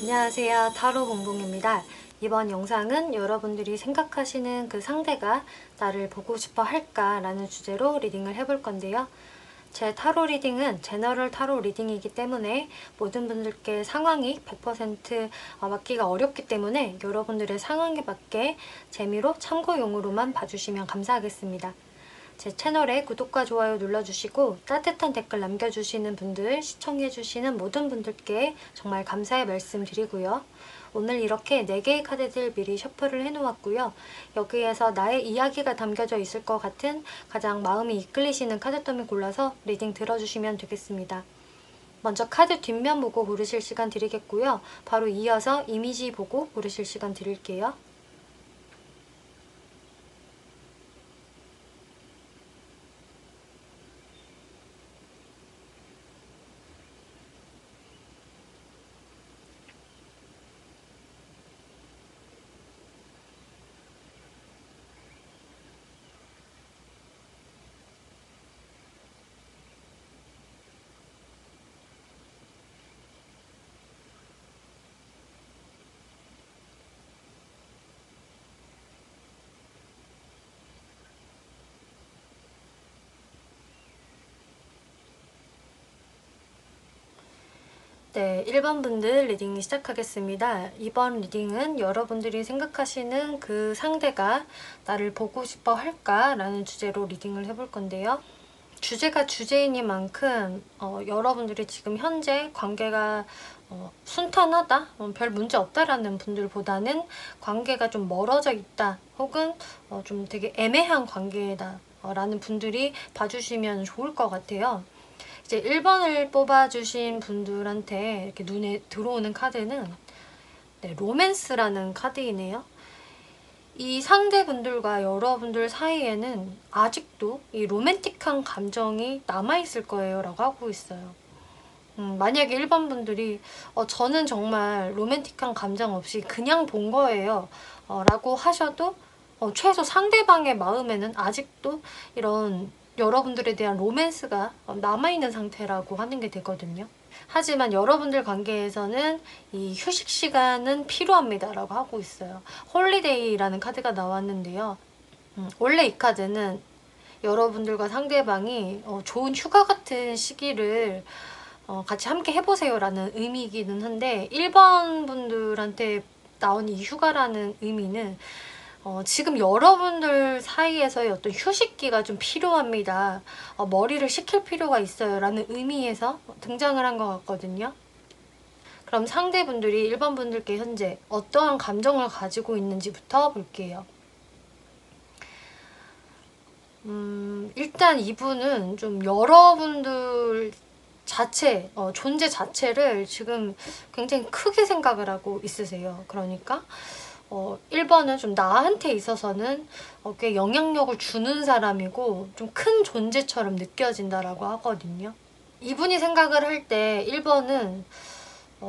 안녕하세요. 타로 봉봉입니다. 이번 영상은 여러분들이 생각하시는 그 상대가 나를 보고 싶어 할까 라는 주제로 리딩을 해볼 건데요. 제 타로 리딩은 제너럴 타로 리딩이기 때문에 모든 분들께 상황이 100% 맞기가 어렵기 때문에 여러분들의 상황에 맞게 재미로 참고용으로만 봐주시면 감사하겠습니다. 제 채널에 구독과 좋아요 눌러주시고 따뜻한 댓글 남겨주시는 분들, 시청해주시는 모든 분들께 정말 감사의 말씀 드리고요. 오늘 이렇게 4개의 카드들 미리 셔플을 해놓았고요. 여기에서 나의 이야기가 담겨져 있을 것 같은 가장 마음이 이끌리시는 카드점을 골라서 리딩 들어주시면 되겠습니다. 먼저 카드 뒷면 보고 고르실 시간 드리겠고요. 바로 이어서 이미지 보고 고르실 시간 드릴게요. 네, 1번 분들 리딩 시작하겠습니다. 이번 리딩은 여러분들이 생각하시는 그 상대가 나를 보고 싶어 할까? 라는 주제로 리딩을 해볼 건데요. 주제가 주제이니만큼 여러분들이 지금 현재 관계가 순탄하다? 별 문제 없다라는 분들보다는 관계가 좀 멀어져 있다. 혹은 좀 되게 애매한 관계다. 라는 분들이 봐주시면 좋을 것 같아요. 이제 1번을 뽑아주신 분들한테 이렇게 눈에 들어오는 카드는 로맨스라는 카드이네요. 이 상대분들과 여러분들 사이에는 아직도 이 로맨틱한 감정이 남아있을 거예요 라고 하고 있어요. 만약에 1번 분들이 저는 정말 로맨틱한 감정 없이 그냥 본 거예요 라고 하셔도 최소 상대방의 마음에는 아직도 이런 여러분들에 대한 로맨스가 남아있는 상태라고 하는 게 되거든요. 하지만 여러분들 관계에서는 이 휴식 시간은 필요합니다 라고 하고 있어요. 홀리데이라는 카드가 나왔는데요. 원래 이 카드는 여러분들과 상대방이 좋은 휴가 같은 시기를 같이 함께 해보세요 라는 의미이기는 한데 1번 분들한테 나온 이 휴가라는 의미는 지금 여러분들 사이에서의 어떤 휴식기가 좀 필요합니다. 머리를 식힐 필요가 있어요 라는 의미에서 등장을 한 것 같거든요. 그럼 상대분들이 1번 분들께 현재 어떠한 감정을 가지고 있는지부터 볼게요. 일단 이분은 좀 여러분들 자체, 존재 자체를 지금 굉장히 크게 생각을 하고 있으세요. 그러니까 1번은 좀 나한테 있어서는 꽤 영향력을 주는 사람이고 좀 큰 존재처럼 느껴진다라고 하거든요. 이분이 생각을 할 때 1번은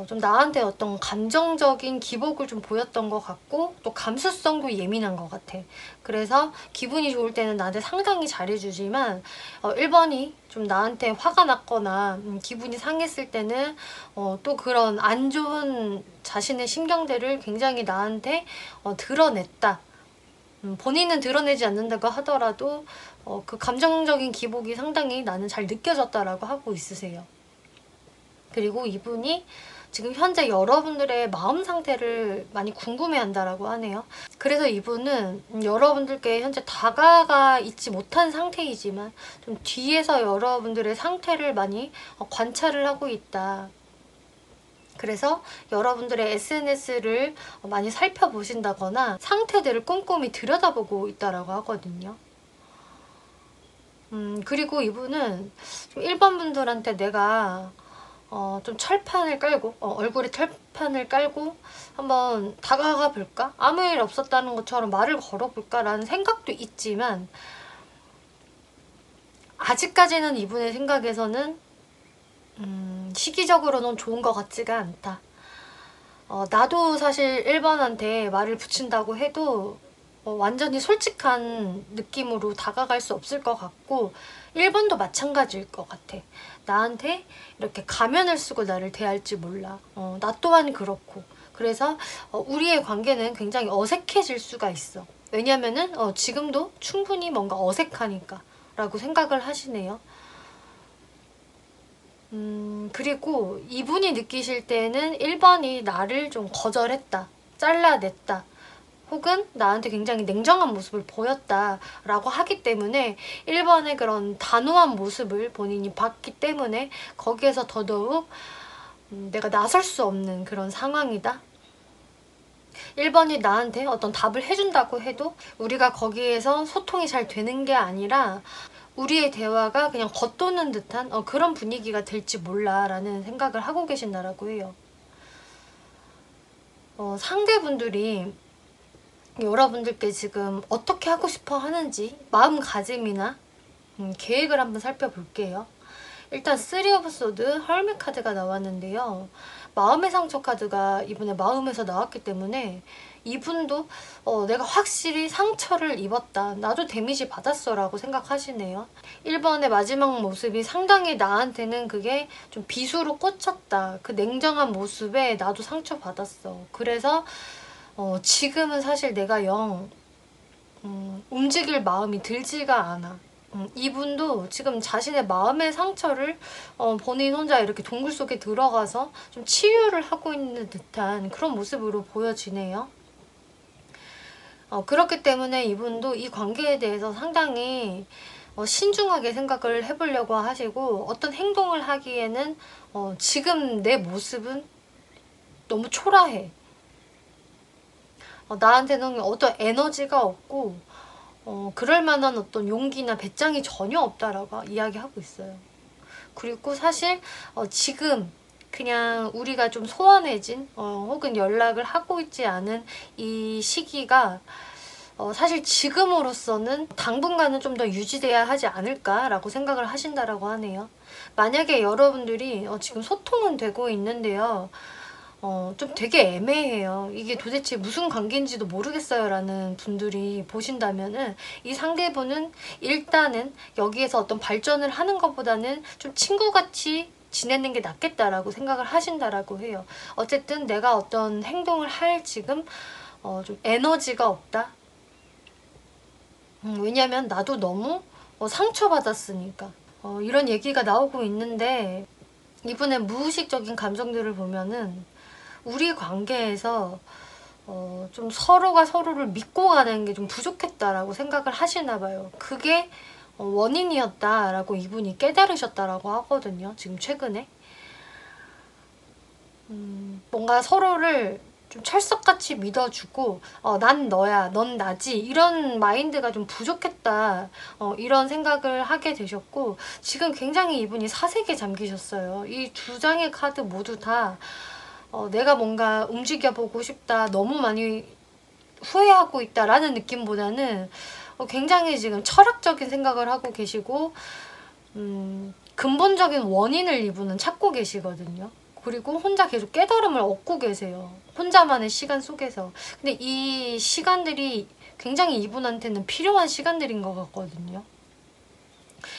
좀 나한테 어떤 감정적인 기복을 좀 보였던 것 같고 또 감수성도 예민한 것 같아. 그래서 기분이 좋을 때는 나한테 상당히 잘해주지만 1번이 좀 나한테 화가 났거나 기분이 상했을 때는 또 그런 안 좋은 자신의 심경들을 굉장히 나한테 드러냈다. 본인은 드러내지 않는다고 하더라도 그 감정적인 기복이 상당히 나는 잘 느껴졌다라고 하고 있으세요. 그리고 이분이 지금 현재 여러분들의 마음 상태를 많이 궁금해한다라고 하네요. 그래서 이분은 여러분들께 현재 다가가 있지 못한 상태이지만 좀 뒤에서 여러분들의 상태를 많이 관찰을 하고 있다. 그래서 여러분들의 SNS를 많이 살펴보신다거나 상태들을 꼼꼼히 들여다보고 있다라고 하거든요. 그리고 이분은 좀 1번 분들한테 내가 좀 철판을 깔고 얼굴에 철판을 깔고 한번 다가가 볼까? 아무 일 없었다는 것처럼 말을 걸어볼까? 라는 생각도 있지만 아직까지는 이분의 생각에서는 시기적으로는 좋은 것 같지가 않다. 나도 사실 1번한테 말을 붙인다고 해도 완전히 솔직한 느낌으로 다가갈 수 없을 것 같고 1번도 마찬가지일 것 같아. 나한테 이렇게 가면을 쓰고 나를 대할지 몰라. 나 또한 그렇고. 그래서 우리의 관계는 굉장히 어색해질 수가 있어. 왜냐면은 지금도 충분히 뭔가 어색하니까 라고 생각을 하시네요. 그리고 이분이 느끼실 때는 1번이 나를 좀 거절했다, 잘라냈다, 혹은 나한테 굉장히 냉정한 모습을 보였다 라고 하기 때문에 1번의 그런 단호한 모습을 본인이 봤기 때문에 거기에서 더더욱 내가 나설 수 없는 그런 상황이다. 1번이 나한테 어떤 답을 해준다고 해도 우리가 거기에서 소통이 잘 되는 게 아니라 우리의 대화가 그냥 겉도는 듯한 그런 분위기가 될지 몰라 라는 생각을 하고 계신다라고 해요. 상대분들이 여러분들께 지금 어떻게 하고 싶어 하는지 마음가짐이나 계획을 한번 살펴볼게요. 일단 3 오브 소드 헐밋 카드가 나왔는데요. 마음의 상처 카드가 이번에 마음에서 나왔기 때문에 이분도 내가 확실히 상처를 입었다, 나도 데미지 받았어 라고 생각하시네요. 1번의 마지막 모습이 상당히 나한테는 그게 좀 비수로 꽂혔다, 그 냉정한 모습에 나도 상처받았어. 그래서 지금은 사실 내가 영 움직일 마음이 들지가 않아. 이분도 지금 자신의 마음의 상처를 본인 혼자 이렇게 동굴 속에 들어가서 좀 치유를 하고 있는 듯한 그런 모습으로 보여지네요. 그렇기 때문에 이분도 이 관계에 대해서 상당히 신중하게 생각을 해보려고 하시고, 어떤 행동을 하기에는 지금 내 모습은 너무 초라해. 나한테는 어떤 에너지가 없고 그럴 만한 어떤 용기나 배짱이 전혀 없다라고 이야기하고 있어요. 그리고 사실 지금 그냥 우리가 좀 소원해진 혹은 연락을 하고 있지 않은 이 시기가 사실 지금으로서는 당분간은 좀 더 유지돼야 하지 않을까라고 생각을 하신다라고 하네요. 만약에 여러분들이 지금 소통은 되고 있는데요, 좀 되게 애매해요. 이게 도대체 무슨 관계인지도 모르겠어요 라는 분들이 보신다면은 이 상대분은 일단은 여기에서 어떤 발전을 하는 것보다는 좀 친구같이 지내는 게 낫겠다라고 생각을 하신다라고 해요. 어쨌든 내가 어떤 행동을 할 지금 좀 에너지가 없다. 왜냐면 나도 너무 상처받았으니까. 이런 얘기가 나오고 있는데, 이분의 무의식적인 감정들을 보면은 우리 관계에서 좀 서로가 서로를 믿고 가는 게 좀 부족했다라고 생각을 하시나 봐요. 그게 원인이었다라고 이분이 깨달으셨다라고 하거든요. 지금 최근에. 뭔가 서로를 좀 철석같이 믿어주고 난 너야, 넌 나지, 이런 마인드가 좀 부족했다, 이런 생각을 하게 되셨고, 지금 굉장히 이분이 사색에 잠기셨어요. 이 두 장의 카드 모두 다 내가 뭔가 움직여보고 싶다, 너무 많이 후회하고 있다라는 느낌보다는 굉장히 지금 철학적인 생각을 하고 계시고, 근본적인 원인을 이분은 찾고 계시거든요. 그리고 혼자 계속 깨달음을 얻고 계세요. 혼자만의 시간 속에서. 근데 이 시간들이 굉장히 이분한테는 필요한 시간들인 것 같거든요.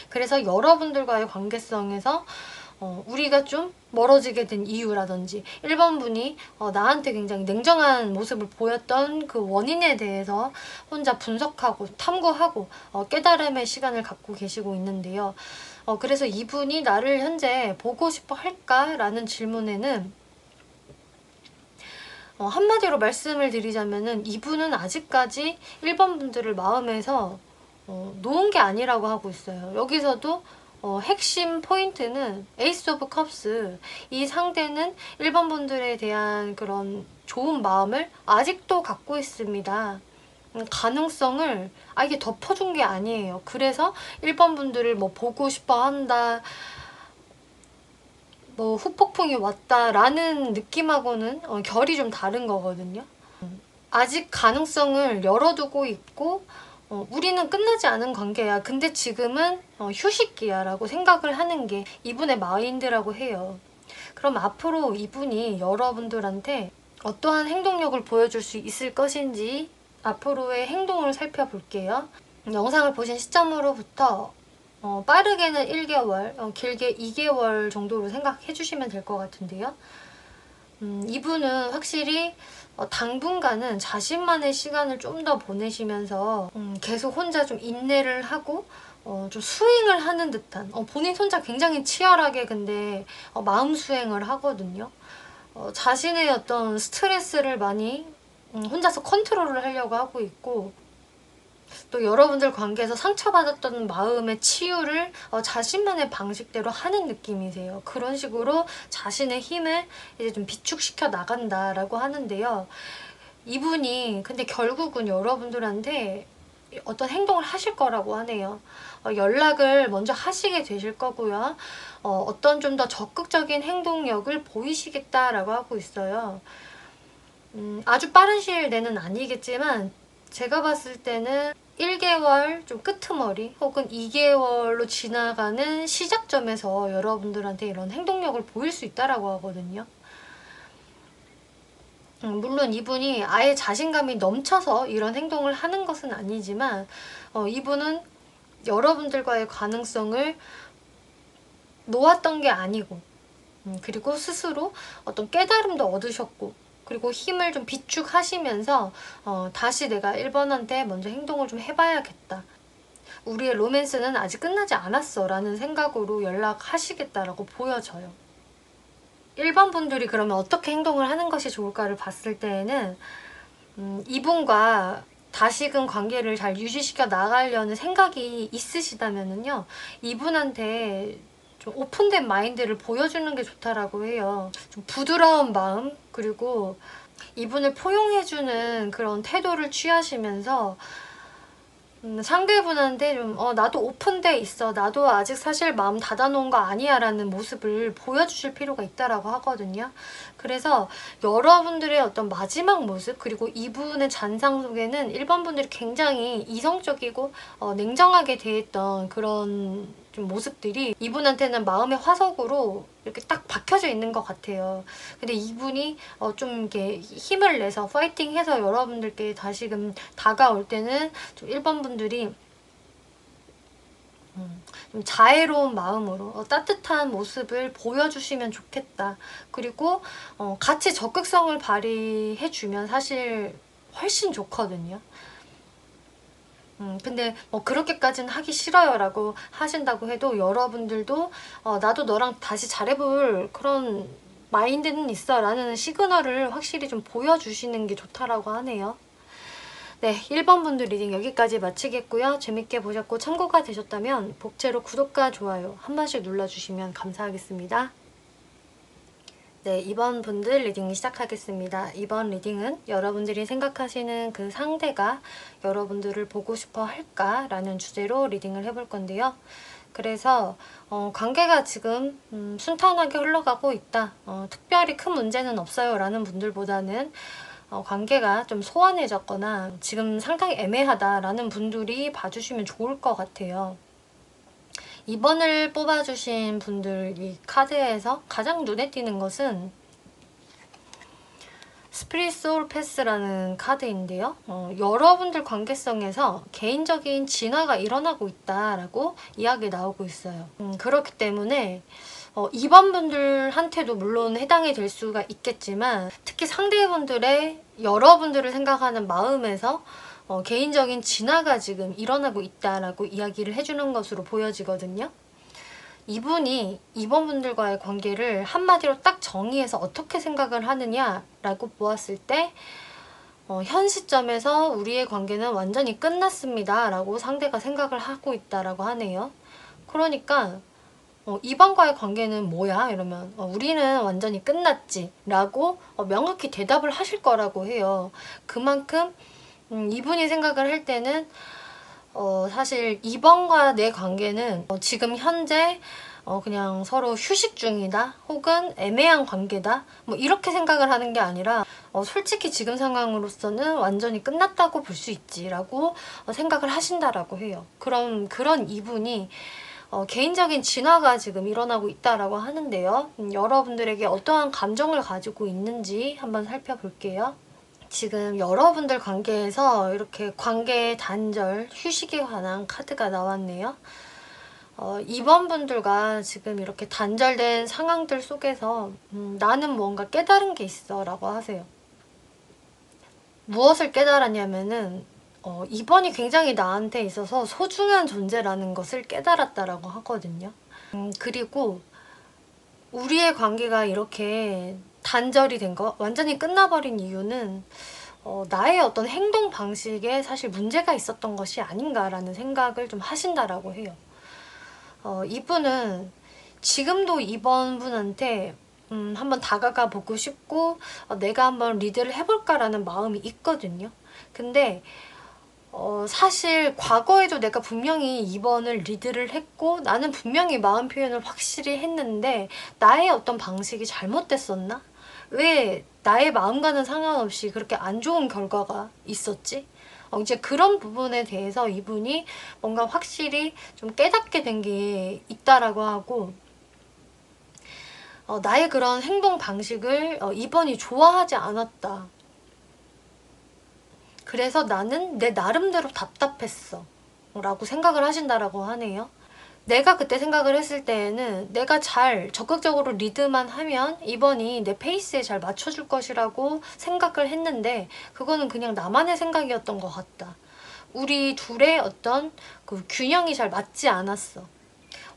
그래서 여러분들과의 관계성에서 우리가 좀 멀어지게 된 이유라든지 1번 분이 나한테 굉장히 냉정한 모습을 보였던 그 원인에 대해서 혼자 분석하고 탐구하고 깨달음의 시간을 갖고 계시고 있는데요. 그래서 이분이 나를 현재 보고 싶어 할까라는 질문에는 한마디로 말씀을 드리자면은 이분은 아직까지 1번 분들을 마음에서 놓은 게 아니라고 하고 있어요. 여기서도 핵심 포인트는 에이스 오브 컵스, 이 상대는 1번 분들에 대한 그런 좋은 마음을 아직도 갖고 있습니다. 가능성을 이게 덮어준 게 아니에요. 그래서 1번 분들을 뭐 보고 싶어 한다, 뭐 후폭풍이 왔다라는 느낌하고는 결이 좀 다른 거거든요. 아직 가능성을 열어두고 있고 우리는 끝나지 않은 관계야. 근데 지금은 휴식기야 라고 생각을 하는 게 이분의 마인드라고 해요. 그럼 앞으로 이분이 여러분들한테 어떠한 행동력을 보여줄 수 있을 것인지 앞으로의 행동을 살펴볼게요. 영상을 보신 시점으로부터 빠르게는 1개월, 길게 2개월 정도로 생각해 주시면 될 것 같은데요. 이분은 확실히 당분간은 자신만의 시간을 좀 더 보내시면서 계속 혼자 좀 인내를 하고 좀 수행을 하는 듯한, 본인 혼자 굉장히 치열하게 근데 마음 수행을 하거든요. 자신의 어떤 스트레스를 많이 혼자서 컨트롤을 하려고 하고 있고, 또 여러분들 관계에서 상처받았던 마음의 치유를 자신만의 방식대로 하는 느낌이세요. 그런 식으로 자신의 힘을 이제 좀 비축시켜 나간다라고 하는데요. 이분이 근데 결국은 여러분들한테 어떤 행동을 하실 거라고 하네요. 연락을 먼저 하시게 되실 거고요. 어떤 좀 더 적극적인 행동력을 보이시겠다라고 하고 있어요. 아주 빠른 시일 내는 아니겠지만 제가 봤을 때는 1개월 좀 끄트머리 혹은 2개월로 지나가는 시작점에서 여러분들한테 이런 행동력을 보일 수 있다라고 하거든요. 물론 이분이 아예 자신감이 넘쳐서 이런 행동을 하는 것은 아니지만 이분은 여러분들과의 가능성을 놓았던 게 아니고 그리고 스스로 어떤 깨달음도 얻으셨고 그리고 힘을 좀 비축하시면서 다시 내가 1번한테 먼저 행동을 좀 해봐야겠다. 우리의 로맨스는 아직 끝나지 않았어 라는 생각으로 연락하시겠다라고 보여져요. 1번 분들이 그러면 어떻게 행동을 하는 것이 좋을까를 봤을 때에는 이분과 다시금 관계를 잘 유지시켜 나가려는 생각이 있으시다면은요, 이분한테 좀 오픈된 마인드를 보여주는 게 좋다라고 해요. 좀 부드러운 마음, 그리고 이분을 포용해주는 그런 태도를 취하시면서 상대분한테 좀 나도 오픈돼 있어, 나도 아직 사실 마음 닫아놓은 거 아니야 라는 모습을 보여주실 필요가 있다라고 하거든요. 그래서 여러분들의 어떤 마지막 모습, 그리고 이분의 잔상 속에는 1번 분들이 굉장히 이성적이고 냉정하게 대했던 그런 좀 모습들이 이분한테는 마음의 화석으로 이렇게 딱 박혀져 있는 것 같아요. 근데 이분이 좀 이렇게 힘을 내서 파이팅해서 여러분들께 다시금 다가올 때는 좀 1번 분들이 좀 자애로운 마음으로 따뜻한 모습을 보여주시면 좋겠다. 그리고 같이 적극성을 발휘해주면 사실 훨씬 좋거든요. 근데 그렇게까지는 하기 싫어요 라고 하신다고 해도 여러분들도 나도 너랑 다시 잘해볼 그런 마인드는 있어 라는 시그널을 확실히 좀 보여주시는 게 좋다라고 하네요. 네, 1번 분들 리딩 여기까지 마치겠고요. 재밌게 보셨고 참고가 되셨다면 복채로 구독과 좋아요 한 번씩 눌러주시면 감사하겠습니다. 네, 2번 분들 리딩 시작하겠습니다. 이번 리딩은 여러분들이 생각하시는 그 상대가 여러분들을 보고 싶어 할까라는 주제로 리딩을 해볼 건데요. 그래서 관계가 지금 순탄하게 흘러가고 있다. 특별히 큰 문제는 없어요 라는 분들보다는 관계가 좀 소원해졌거나 지금 상당히 애매하다라는 분들이 봐주시면 좋을 것 같아요. 2번을 뽑아주신 분들 이 카드에서 가장 눈에 띄는 것은 스피릿 소울 패스라는 카드인데요. 여러분들 관계성에서 개인적인 진화가 일어나고 있다라고 이야기 나오고 있어요. 그렇기 때문에 2번 분들한테도 물론 해당이 될 수가 있겠지만 특히 상대분들의 여러분들을 생각하는 마음에서 개인적인 진화가 지금 일어나고 있다라고 이야기를 해주는 것으로 보여지거든요. 이분이 2번 분들과의 관계를 한마디로 딱 정의해서 어떻게 생각을 하느냐라고 보았을 때 현 시점에서 우리의 관계는 완전히 끝났습니다 라고 상대가 생각을 하고 있다라고 하네요. 그러니까 2번과의 관계는 뭐야? 이러면 우리는 완전히 끝났지 라고 명확히 대답을 하실 거라고 해요. 그만큼 이분이 생각을 할 때는 사실 2번과 내 관계는 지금 현재 그냥 서로 휴식 중이다 혹은 애매한 관계다 뭐 이렇게 생각을 하는 게 아니라 솔직히 지금 상황으로서는 완전히 끝났다고 볼 수 있지 라고 생각을 하신다라고 해요. 그럼 그런 이분이 개인적인 진화가 지금 일어나고 있다라고 하는데요. 여러분들에게 어떠한 감정을 가지고 있는지 한번 살펴볼게요. 지금 여러분들 관계에서 이렇게 관계 단절, 휴식에 관한 카드가 나왔네요. 이번 분들과 지금 이렇게 단절된 상황들 속에서 나는 뭔가 깨달은 게 있어 라고 하세요. 무엇을 깨달았냐면은 이번이 굉장히 나한테 있어서 소중한 존재라는 것을 깨달았다라고 하거든요. 그리고 우리의 관계가 이렇게 단절이 된 거, 완전히 끝나버린 이유는 나의 어떤 행동 방식에 사실 문제가 있었던 것이 아닌가라는 생각을 좀 하신다라고 해요. 이분은 지금도 이번 분한테 한번 다가가 보고 싶고 내가 한번 리드를 해볼까라는 마음이 있거든요. 근데 사실 과거에도 내가 분명히 이번을 리드를 했고 나는 분명히 마음 표현을 확실히 했는데 나의 어떤 방식이 잘못됐었나? 왜 나의 마음과는 상관없이 그렇게 안 좋은 결과가 있었지? 이제 그런 부분에 대해서 이분이 뭔가 확실히 좀 깨닫게 된 게 있다라고 하고 나의 그런 행동 방식을 이번이 좋아하지 않았다. 그래서 나는 내 나름대로 답답했어 라고 생각을 하신다라고 하네요. 내가 그때 생각을 했을 때에는 내가 잘 적극적으로 리드만 하면 이번이 내 페이스에 잘 맞춰줄 것이라고 생각을 했는데 그거는 그냥 나만의 생각이었던 것 같다. 우리 둘의 어떤 그 균형이 잘 맞지 않았어.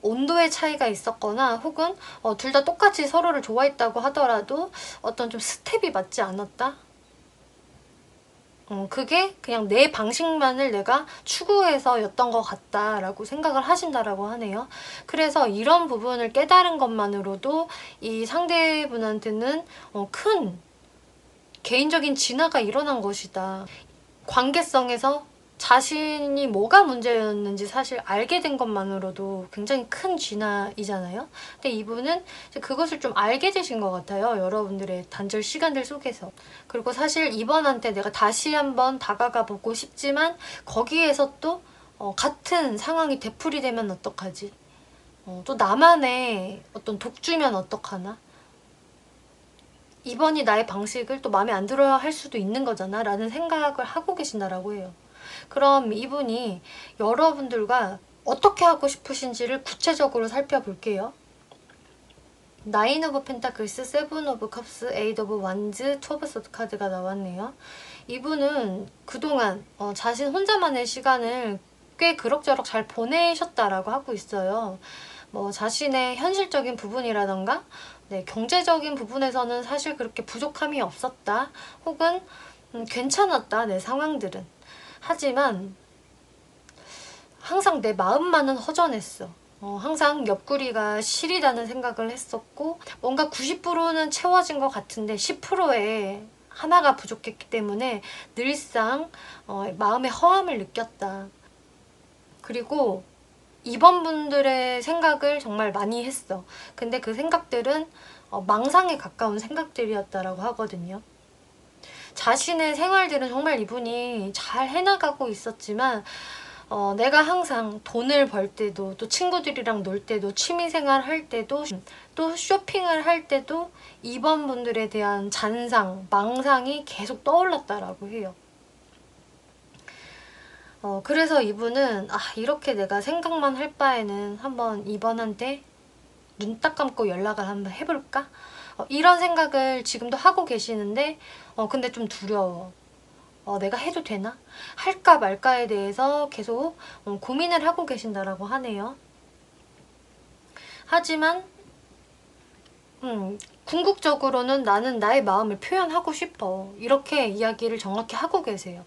온도의 차이가 있었거나 혹은 둘 다 똑같이 서로를 좋아했다고 하더라도 어떤 좀 스텝이 맞지 않았다. 그게 그냥 내 방식만을 내가 추구해서였던 것 같다라고 생각을 하신다라고 하네요. 그래서 이런 부분을 깨달은 것만으로도 이 상대분한테는 큰 개인적인 진화가 일어난 것이다. 관계성에서 자신이 뭐가 문제였는지 사실 알게 된 것만으로도 굉장히 큰 진화이잖아요. 근데 이분은 그것을 좀 알게 되신 것 같아요. 여러분들의 단절 시간들 속에서. 그리고 사실 이번한테 내가 다시 한번 다가가 보고 싶지만 거기에서 또 같은 상황이 되풀이 되면 어떡하지? 또 나만의 어떤 독주면 어떡하나? 이번이 나의 방식을 또 마음에 안 들어야 할 수도 있는 거잖아 라는 생각을 하고 계신다라고 해요. 그럼 이분이 여러분들과 어떻게 하고 싶으신지를 구체적으로 살펴볼게요. 나인 오브 펜타클스, 세븐 오브 컵스, 에잇 오브 완즈, 투 오브 소드 카드가 나왔네요. 이분은 그동안 자신 혼자만의 시간을 꽤 그럭저럭 잘 보내셨다라고 하고 있어요. 뭐 자신의 현실적인 부분이라던가 경제적인 부분에서는 사실 그렇게 부족함이 없었다. 혹은 괜찮았다. 내 상황들은. 하지만 항상 내 마음만은 허전했어. 항상 옆구리가 시리다는 생각을 했었고 뭔가 90%는 채워진 것 같은데 10%에 하나가 부족했기 때문에 늘상 마음의 허함을 느꼈다. 그리고 이번 분들의 생각을 정말 많이 했어. 근데 그 생각들은 망상에 가까운 생각들이었다라고 하거든요. 자신의 생활들은 정말 이분이 잘 해나가고 있었지만 내가 항상 돈을 벌 때도 또 친구들이랑 놀 때도 취미생활 할 때도 또 쇼핑을 할 때도 이번 분들에 대한 잔상, 망상이 계속 떠올랐다라고 해요. 그래서 이분은 이렇게 내가 생각만 할 바에는 한번 이번한테 눈 딱 감고 연락을 한번 해볼까? 이런 생각을 지금도 하고 계시는데 근데 좀 두려워. 내가 해도 되나? 할까 말까에 대해서 계속 고민을 하고 계신다라고 하네요. 하지만 궁극적으로는 나는 나의 마음을 표현하고 싶어. 이렇게 이야기를 정확히 하고 계세요.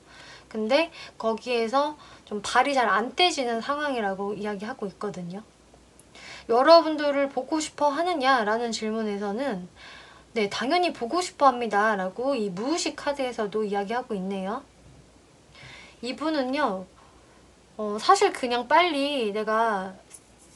근데 거기에서 좀 발이 잘 안 떼지는 상황이라고 이야기하고 있거든요. 여러분들을 보고 싶어 하느냐라는 질문에서는 네, 당연히 보고 싶어 합니다. 라고 이 무의식 카드에서도 이야기하고 있네요. 이분은요, 사실 그냥 빨리 내가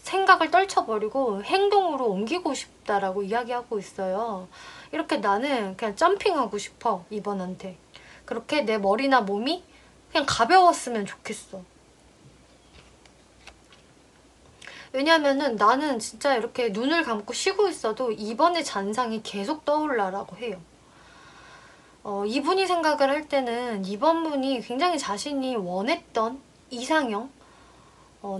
생각을 떨쳐버리고 행동으로 옮기고 싶다라고 이야기하고 있어요. 이렇게 나는 그냥 점핑하고 싶어, 이번한테. 그렇게 내 머리나 몸이 그냥 가벼웠으면 좋겠어. 왜냐면은 나는 진짜 이렇게 눈을 감고 쉬고 있어도 이번의 잔상이 계속 떠올라라고 해요. 이분이 생각을 할 때는 이번 분이 굉장히 자신이 원했던 이상형,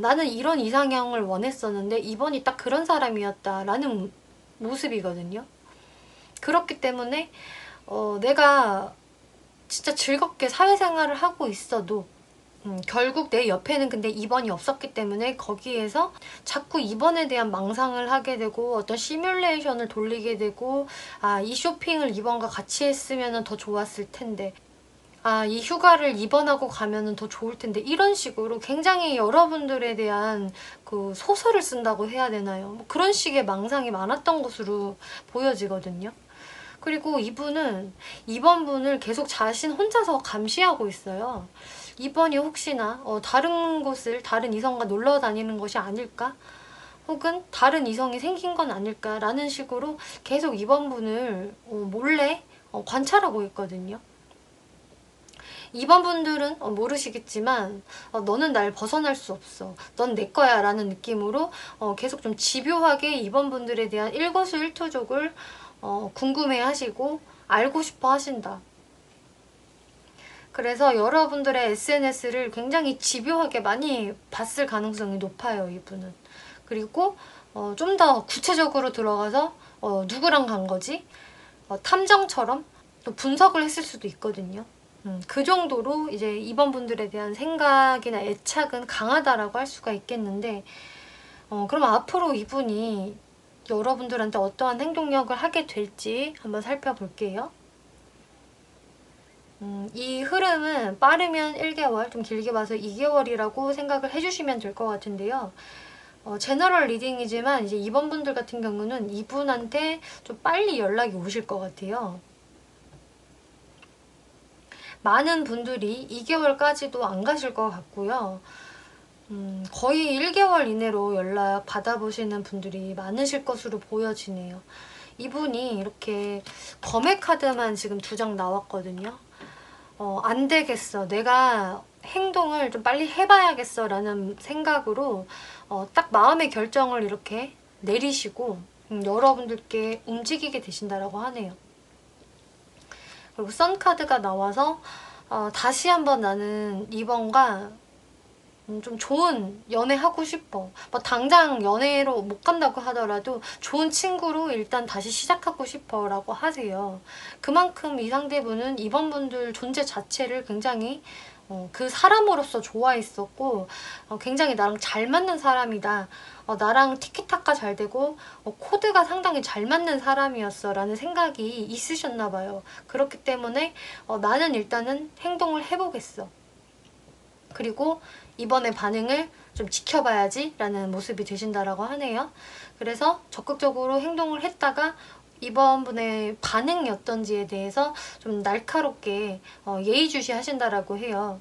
나는 이런 이상형을 원했었는데 이번이 딱 그런 사람이었다라는 모습이거든요. 그렇기 때문에 내가 진짜 즐겁게 사회생활을 하고 있어도 결국 내 옆에는 근데 2번이 없었기 때문에 거기에서 자꾸 2번에 대한 망상을 하게 되고 어떤 시뮬레이션을 돌리게 되고 이 쇼핑을 2번과 같이 했으면 더 좋았을 텐데 이 휴가를 2번하고 가면 더 좋을 텐데 이런 식으로 굉장히 여러분들에 대한 그 소설을 쓴다고 해야 되나요? 뭐 그런 식의 망상이 많았던 것으로 보여지거든요. 그리고 이분은 2번 분을 계속 자신 혼자서 감시하고 있어요. 2번이 혹시나 다른 곳을 다른 이성과 놀러 다니는 것이 아닐까? 혹은 다른 이성이 생긴 건 아닐까? 라는 식으로 계속 2번 분을 몰래 관찰하고 있거든요. 2번 분들은 모르시겠지만 너는 날 벗어날 수 없어. 넌 내 거야 라는 느낌으로 계속 좀 집요하게 2번 분들에 대한 일거수일투족을 궁금해 하시고 알고 싶어 하신다. 그래서 여러분들의 SNS를 굉장히 집요하게 많이 봤을 가능성이 높아요, 이분은. 그리고 좀 더 구체적으로 들어가서 누구랑 간 거지? 탐정처럼 또 분석을 했을 수도 있거든요. 그 정도로 이제 이번 분들에 대한 생각이나 애착은 강하다라고 할 수가 있겠는데 그럼 앞으로 이분이 여러분들한테 어떠한 행동력을 하게 될지 한번 살펴볼게요. 이 흐름은 빠르면 1개월, 좀 길게 봐서 2개월이라고 생각을 해주시면 될 것 같은데요. 제너럴 리딩이지만 이제 이번 분들 같은 경우는 이분한테 좀 빨리 연락이 오실 것 같아요. 많은 분들이 2개월까지도 안 가실 것 같고요. 거의 1개월 이내로 연락 받아보시는 분들이 많으실 것으로 보여지네요. 이분이 이렇게 검의 카드만 지금 2장 나왔거든요. 안 되겠어. 내가 행동을 좀 빨리 해봐야겠어 라는 생각으로 딱 마음의 결정을 이렇게 내리시고 여러분들께 움직이게 되신다라고 하네요. 그리고 선카드가 나와서 다시 한번 나는 2번과 좀 좋은 연애하고 싶어. 뭐 당장 연애로 못 간다고 하더라도 좋은 친구로 일단 다시 시작하고 싶어 라고 하세요. 그만큼 이 상대분은 이번 분들 존재 자체를 굉장히 그 사람으로서 좋아했었고 굉장히 나랑 잘 맞는 사람이다. 나랑 티키타카 잘 되고 코드가 상당히 잘 맞는 사람이었어 라는 생각이 있으셨나 봐요. 그렇기 때문에 나는 일단은 행동을 해보겠어. 그리고 이번의 반응을 좀 지켜봐야지 라는 모습이 되신다라고 하네요. 그래서 적극적으로 행동을 했다가 이번 분의 반응이 어떤지에 대해서 좀 날카롭게 예의주시 하신다라고 해요.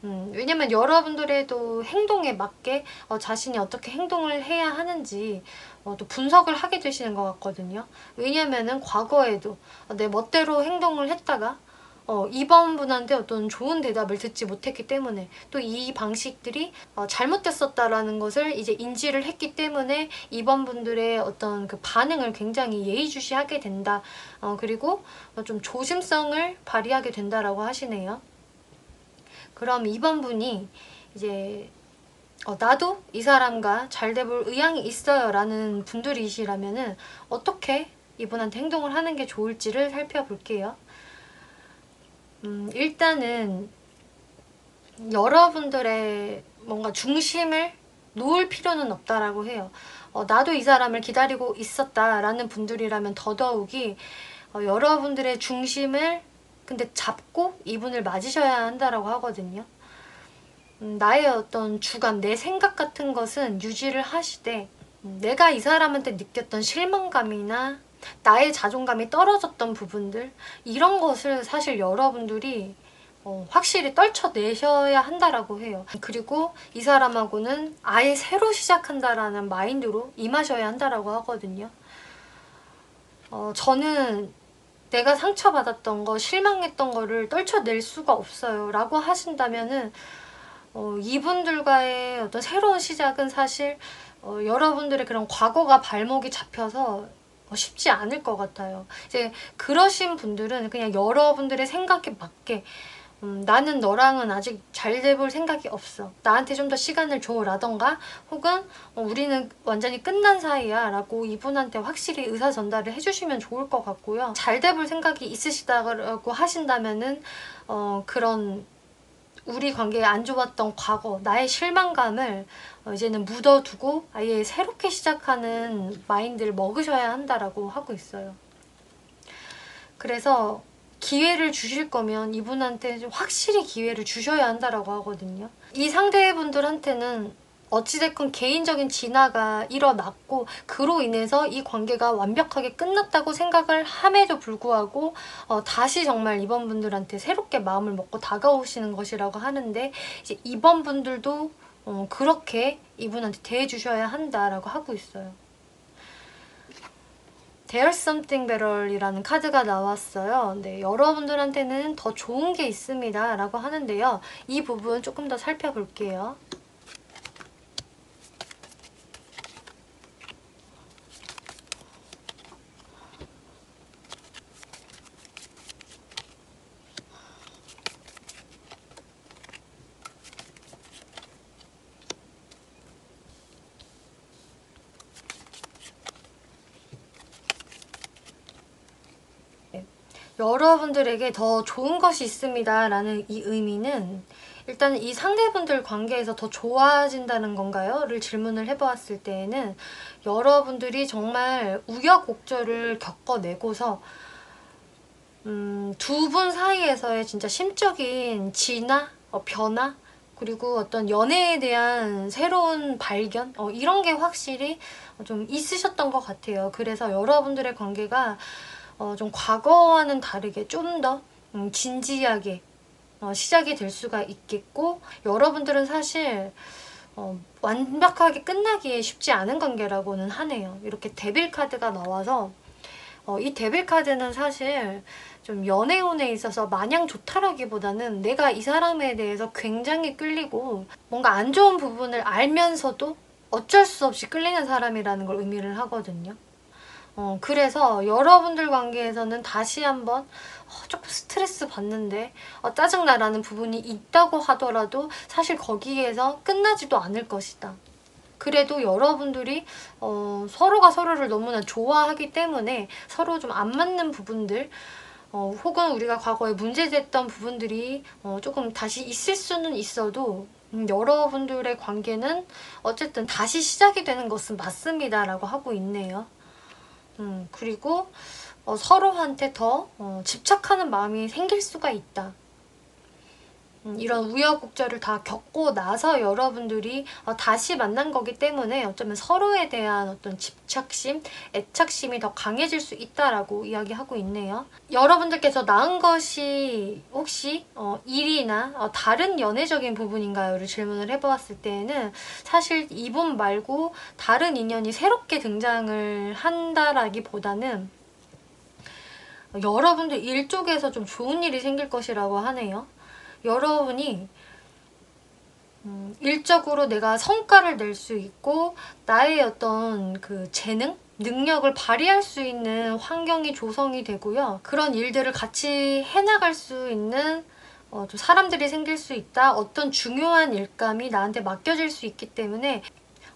왜냐면 여러분들의 또 행동에 맞게 자신이 어떻게 행동을 해야 하는지 또 분석을 하게 되시는 것 같거든요. 왜냐면은 과거에도 내 멋대로 행동을 했다가 이번 분한테 어떤 좋은 대답을 듣지 못했기 때문에 또 이 방식들이 잘못됐었다라는 것을 이제 인지를 했기 때문에 이번 분들의 어떤 그 반응을 굉장히 예의주시하게 된다. 그리고 좀 조심성을 발휘하게 된다라고 하시네요. 그럼 이번 분이 이제 나도 이 사람과 잘 돼볼 의향이 있어요 라는 분들이시라면은 어떻게 이분한테 행동을 하는 게 좋을지를 살펴볼게요. 일단은 여러분들의 뭔가 중심을 놓을 필요는 없다라고 해요. 나도 이 사람을 기다리고 있었다라는 분들이라면 더더욱이 여러분들의 중심을 근데 잡고 이분을 맞으셔야 한다라고 하거든요. 나의 어떤 주관, 내 생각 같은 것은 유지를 하시되 내가 이 사람한테 느꼈던 실망감이나 나의 자존감이 떨어졌던 부분들 이런 것을 사실 여러분들이 확실히 떨쳐내셔야 한다라고 해요. 그리고 이 사람하고는 아예 새로 시작한다라는 마인드로 임하셔야 한다라고 하거든요. 저는 내가 상처받았던 거, 실망했던 거를 떨쳐낼 수가 없어요 라고 하신다면은 이분들과의 어떤 새로운 시작은 사실 여러분들의 그런 과거가 발목이 잡혀서 쉽지 않을 것 같아요. 이제 그러신 분들은 그냥 여러분들의 생각에 맞게 나는 너랑은 아직 잘 돼볼 생각이 없어. 나한테 좀 더 시간을 줘 라던가 혹은 우리는 완전히 끝난 사이야 라고 이분한테 확실히 의사 전달을 해주시면 좋을 것 같고요. 잘 돼볼 생각이 있으시다고 하신다면은 그런 우리 관계에 안 좋았던 과거, 나의 실망감을 이제는 묻어두고 아예 새롭게 시작하는 마인드를 먹으셔야 한다라고 하고 있어요. 그래서 기회를 주실 거면 이분한테 좀 확실히 기회를 주셔야 한다라고 하거든요. 이 상대분들한테는 어찌됐건 개인적인 진화가 일어났고 그로 인해서 이 관계가 완벽하게 끝났다고 생각을 함에도 불구하고 다시 정말 이번 분들한테 새롭게 마음을 먹고 다가오시는 것이라고 하는데 이제 이번 분들도 그렇게 이분한테 대해주셔야 한다라고 하고 있어요. There's something better이라는 카드가 나왔어요. 네, 여러분들한테는 더 좋은 게 있습니다 라고 하는데요. 이 부분 조금 더 살펴볼게요. 여러분들에게 더 좋은 것이 있습니다 라는 이 의미는 일단 이 상대분들 관계에서 더 좋아진다는 건가요? 를 질문을 해보았을 때에는 여러분들이 정말 우여곡절을 겪어내고서 두 분 사이에서의 진짜 심적인 진화, 변화, 그리고 어떤 연애에 대한 새로운 발견 이런 게 확실히 좀 있으셨던 것 같아요. 그래서 여러분들의 관계가 좀 과거와는 다르게 좀 더 진지하게 시작이 될 수가 있겠고 여러분들은 사실 완벽하게 끝나기에 쉽지 않은 관계라고는 하네요. 이렇게 데빌 카드가 나와서 이 데빌 카드는 사실 좀 연애운에 있어서 마냥 좋다라기보다는 내가 이 사람에 대해서 굉장히 끌리고 뭔가 안 좋은 부분을 알면서도 어쩔 수 없이 끌리는 사람이라는 걸 의미를 하거든요. 그래서 여러분들 관계에서는 다시 한번 조금 스트레스 받는데 짜증나라는 부분이 있다고 하더라도 사실 거기에서 끝나지도 않을 것이다. 그래도 여러분들이 서로가 서로를 너무나 좋아하기 때문에 서로 좀 안 맞는 부분들 혹은 우리가 과거에 문제됐던 부분들이 조금 다시 있을 수는 있어도 여러분들의 관계는 어쨌든 다시 시작이 되는 것은 맞습니다 라고 하고 있네요. 그리고 서로한테 더 집착하는 마음이 생길 수가 있다. 이런 우여곡절을 다 겪고 나서 여러분들이 다시 만난 거기 때문에 어쩌면 서로에 대한 어떤 집착심, 애착심이 더 강해질 수 있다라고 이야기하고 있네요. 여러분들께서 낳은 것이 혹시 일이나 다른 연애적인 부분인가요?를 질문을 해보았을 때에는 사실 이분 말고 다른 인연이 새롭게 등장을 한다라기보다는 여러분들 일 쪽에서 좀 좋은 일이 생길 것이라고 하네요. 여러분이 일적으로 내가 성과를 낼 수 있고 나의 어떤 그 재능? 능력을 발휘할 수 있는 환경이 조성이 되고요. 그런 일들을 같이 해나갈 수 있는 좀 사람들이 생길 수 있다. 어떤 중요한 일감이 나한테 맡겨질 수 있기 때문에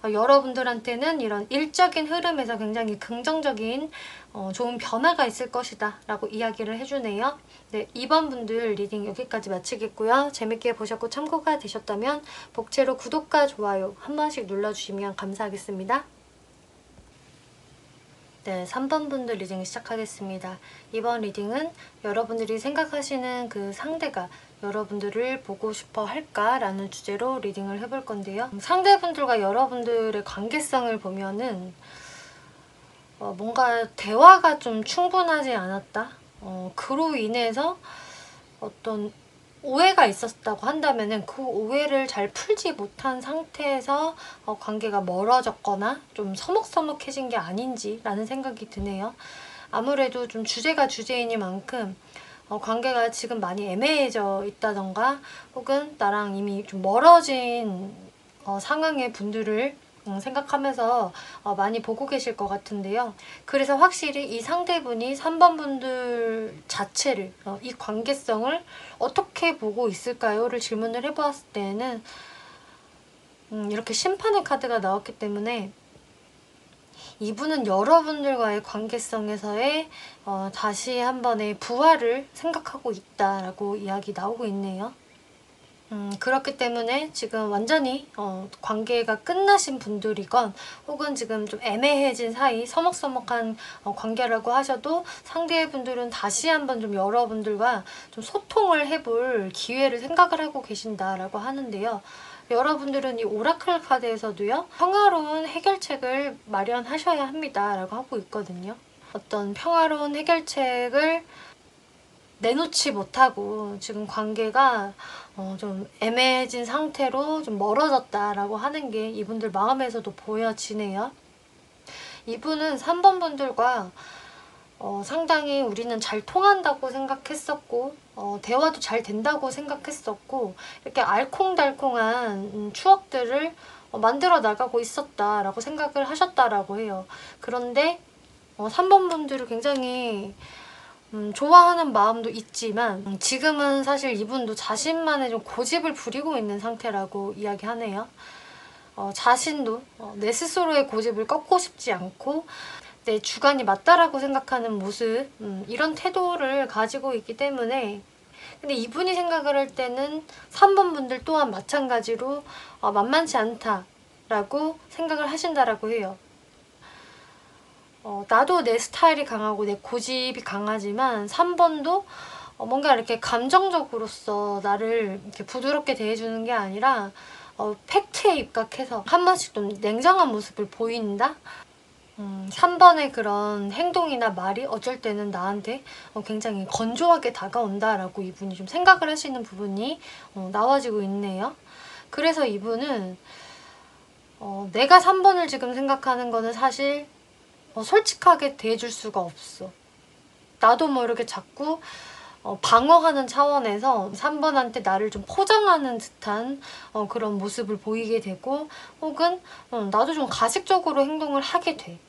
여러분들한테는 이런 일적인 흐름에서 굉장히 긍정적인 좋은 변화가 있을 것이다 라고 이야기를 해주네요. 네, 2번 분들 리딩 여기까지 마치겠고요. 재밌게 보셨고 참고가 되셨다면 복채로 구독과 좋아요 한 번씩 눌러주시면 감사하겠습니다. 네, 3번 분들 리딩 시작하겠습니다. 이번 리딩은 여러분들이 생각하시는 그 상대가 여러분들을 보고 싶어 할까라는 주제로 리딩을 해볼 건데요. 상대분들과 여러분들의 관계성을 보면은 뭔가 대화가 좀 충분하지 않았다. 그로 인해서 어떤 오해가 있었다고 한다면은 그 오해를 잘 풀지 못한 상태에서 관계가 멀어졌거나 좀 서먹서먹해진 게 아닌지라는 생각이 드네요. 아무래도 좀 주제가 주제이니만큼 관계가 지금 많이 애매해져 있다던가 혹은 나랑 이미 좀 멀어진 상황의 분들을 생각하면서 많이 보고 계실 것 같은데요. 그래서 확실히 이 상대분이 3번 분들 자체를, 이 관계성을 어떻게 보고 있을까요?를 질문을 해보았을 때는 이렇게 심판의 카드가 나왔기 때문에 이분은 여러분들과의 관계성에서의 다시 한 번의 부활을 생각하고 있다라고 이야기 나오고 있네요. 그렇기 때문에 지금 완전히 관계가 끝나신 분들이건 혹은 지금 좀 애매해진 사이 서먹서먹한 관계라고 하셔도 상대분들은 다시 한번 좀 여러분들과 좀 소통을 해볼 기회를 생각을 하고 계신다라고 하는데요. 여러분들은 이 오라클 카드에서도요, 평화로운 해결책을 마련하셔야 합니다 라고 하고 있거든요. 어떤 평화로운 해결책을 내놓지 못하고 지금 관계가 좀 애매해진 상태로 좀 멀어졌다라고 하는 게 이분들 마음에서도 보여지네요. 이분은 3번 분들과 상당히 우리는 잘 통한다고 생각했었고 대화도 잘 된다고 생각했었고 이렇게 알콩달콩한 추억들을 만들어 나가고 있었다라고 생각을 하셨다라고 해요. 그런데 3번 분들을 굉장히 좋아하는 마음도 있지만 지금은 사실 이분도 자신만의 좀 고집을 부리고 있는 상태라고 이야기하네요. 자신도 내 스스로의 고집을 꺾고 싶지 않고 내 주관이 맞다라고 생각하는 모습, 이런 태도를 가지고 있기 때문에 근데 이분이 생각을 할 때는 3번 분들 또한 마찬가지로 만만치 않다라고 생각을 하신다라고 해요. 나도 내 스타일이 강하고 내 고집이 강하지만 3번도 뭔가 이렇게 감정적으로서 나를 이렇게 부드럽게 대해주는 게 아니라 팩트에 입각해서 한 번씩 좀 냉정한 모습을 보인다? 3번의 그런 행동이나 말이 어쩔 때는 나한테 굉장히 건조하게 다가온다라고 이분이 좀 생각을 하시는 부분이 나와지고 있네요. 그래서 이분은 내가 3번을 지금 생각하는 거는 사실 솔직하게 대해줄 수가 없어. 나도 모르게 자꾸 방어하는 차원에서 3번한테 나를 좀 포장하는 듯한 그런 모습을 보이게 되고 혹은 나도 좀 가식적으로 행동을 하게 돼.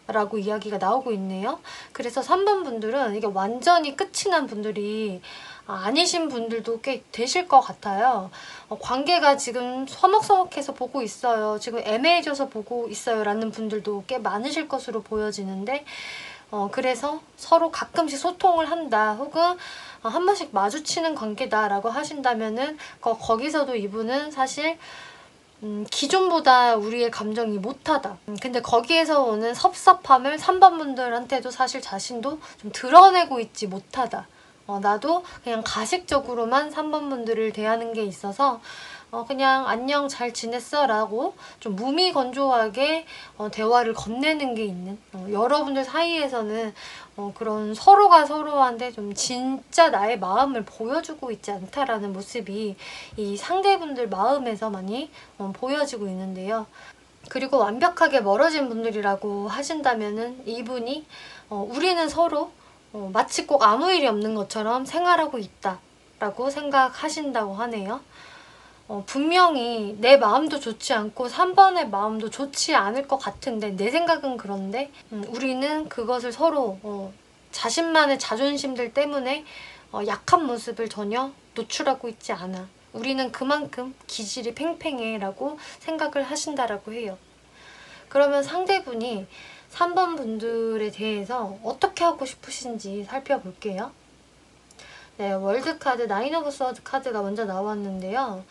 라고 이야기가 나오고 있네요. 그래서 3번 분들은 이게 완전히 끝이 난 분들이 아니신 분들도 꽤 되실 것 같아요. 관계가 지금 서먹서먹해서 보고 있어요. 지금 애매해져서 보고 있어요. 라는 분들도 꽤 많으실 것으로 보여지는데 그래서 서로 가끔씩 소통을 한다. 혹은 한 번씩 마주치는 관계다라고 하신다면은 거기서도 이분은 사실 기존보다 우리의 감정이 못하다. 근데 거기에서 오는 섭섭함을 3번 분들한테도 사실 자신도 좀 드러내고 있지 못하다. 나도 그냥 가식적으로만 3번 분들을 대하는 게 있어서 그냥 안녕 잘 지냈어 라고 좀 무미건조하게 대화를 건네는 게 있는 여러분들 사이에서는 그런 서로가 서로한테 좀 진짜 나의 마음을 보여주고 있지 않다라는 모습이 이 상대분들 마음에서 많이 보여지고 있는데요. 그리고 완벽하게 멀어진 분들이라고 하신다면은 이분이 우리는 서로 마치 꼭 아무 일이 없는 것처럼 생활하고 있다 라고 생각하신다고 하네요. 분명히 내 마음도 좋지 않고 3번의 마음도 좋지 않을 것 같은데 내 생각은 그런데 우리는 그것을 서로 자신만의 자존심들 때문에 약한 모습을 전혀 노출하고 있지 않아. 우리는 그만큼 기질이 팽팽해 라고 생각을 하신다라고 해요. 그러면 상대분이 3번 분들에 대해서 어떻게 하고 싶으신지 살펴볼게요. 네, 월드카드 나인 오브 스워드 카드가 먼저 나왔는데요.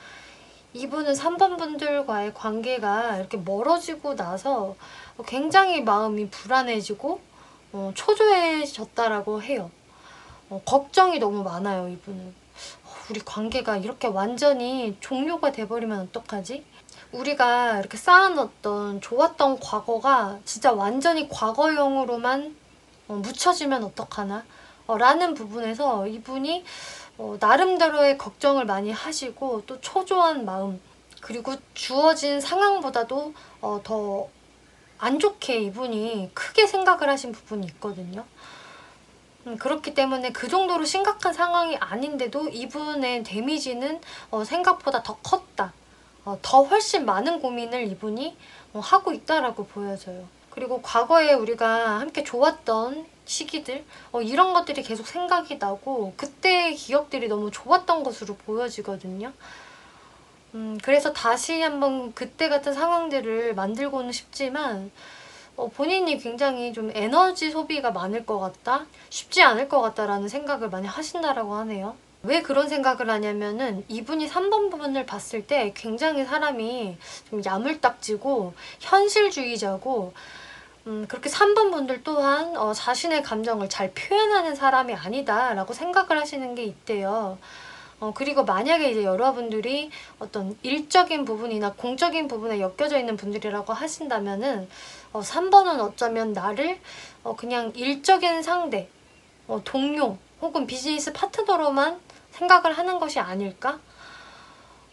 이분은 3번 분들과의 관계가 이렇게 멀어지고 나서 굉장히 마음이 불안해지고 초조해졌다라고 해요. 걱정이 너무 많아요, 이분은. 우리 관계가 이렇게 완전히 종료가 돼버리면 어떡하지? 우리가 이렇게 쌓아놨던 좋았던 과거가 진짜 완전히 과거형으로만 묻혀지면 어떡하나? 라는 부분에서 이분이 나름대로의 걱정을 많이 하시고 또 초조한 마음 그리고 주어진 상황보다도 더 안 좋게 이분이 크게 생각을 하신 부분이 있거든요. 그렇기 때문에 그 정도로 심각한 상황이 아닌데도 이분의 데미지는 생각보다 더 컸다. 더 훨씬 많은 고민을 이분이 하고 있다라고 보여져요. 그리고 과거에 우리가 함께 좋았던 시기들, 이런 것들이 계속 생각이 나고 그때의 기억들이 너무 좋았던 것으로 보여지거든요. 그래서 다시 한번 그때 같은 상황들을 만들고는 싶지만 본인이 굉장히 좀 에너지 소비가 많을 것 같다? 쉽지 않을 것 같다라는 생각을 많이 하신다라고 하네요. 왜 그런 생각을 하냐면은 이분이 3번 부분을 봤을 때 굉장히 사람이 좀 야물딱지고 현실주의자고 그렇게 3번 분들 또한 자신의 감정을 잘 표현하는 사람이 아니다 라고 생각을 하시는 게 있대요. 그리고 만약에 이제 여러분들이 어떤 일적인 부분이나 공적인 부분에 엮여져 있는 분들이라고 하신다면은 3번은 어쩌면 나를 그냥 일적인 상대, 동료 혹은 비즈니스 파트너로만 생각을 하는 것이 아닐까?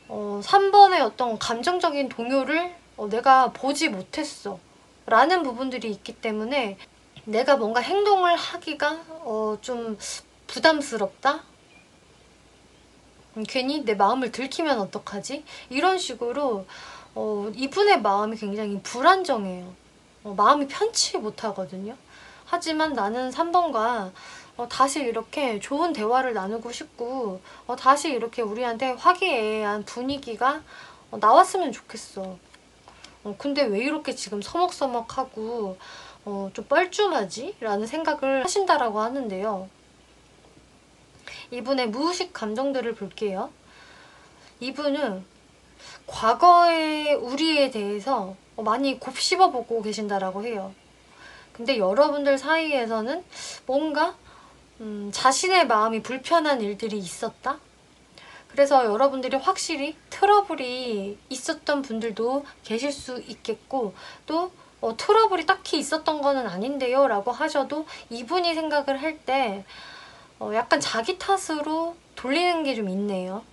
3번의 어떤 감정적인 동요를 내가 보지 못했어 라는 부분들이 있기 때문에 내가 뭔가 행동을 하기가 좀 부담스럽다? 괜히 내 마음을 들키면 어떡하지? 이런 식으로 이분의 마음이 굉장히 불안정해요. 마음이 편치 못하거든요. 하지만 나는 3번과 다시 이렇게 좋은 대화를 나누고 싶고 다시 이렇게 우리한테 화기애애한 분위기가 나왔으면 좋겠어. 근데 왜 이렇게 지금 서먹서먹하고 좀 뻘쭘하지? 라는 생각을 하신다라고 하는데요. 이분의 무의식 감정들을 볼게요. 이분은 과거의 우리에 대해서 많이 곱씹어보고 계신다라고 해요. 근데 여러분들 사이에서는 뭔가 자신의 마음이 불편한 일들이 있었다? 그래서 여러분들이 확실히 트러블이 있었던 분들도 계실 수 있겠고 또 트러블이 딱히 있었던 거는 아닌데요 라고 하셔도 이분이 생각을 할 때 약간 자기 탓으로 돌리는 게 좀 있네요.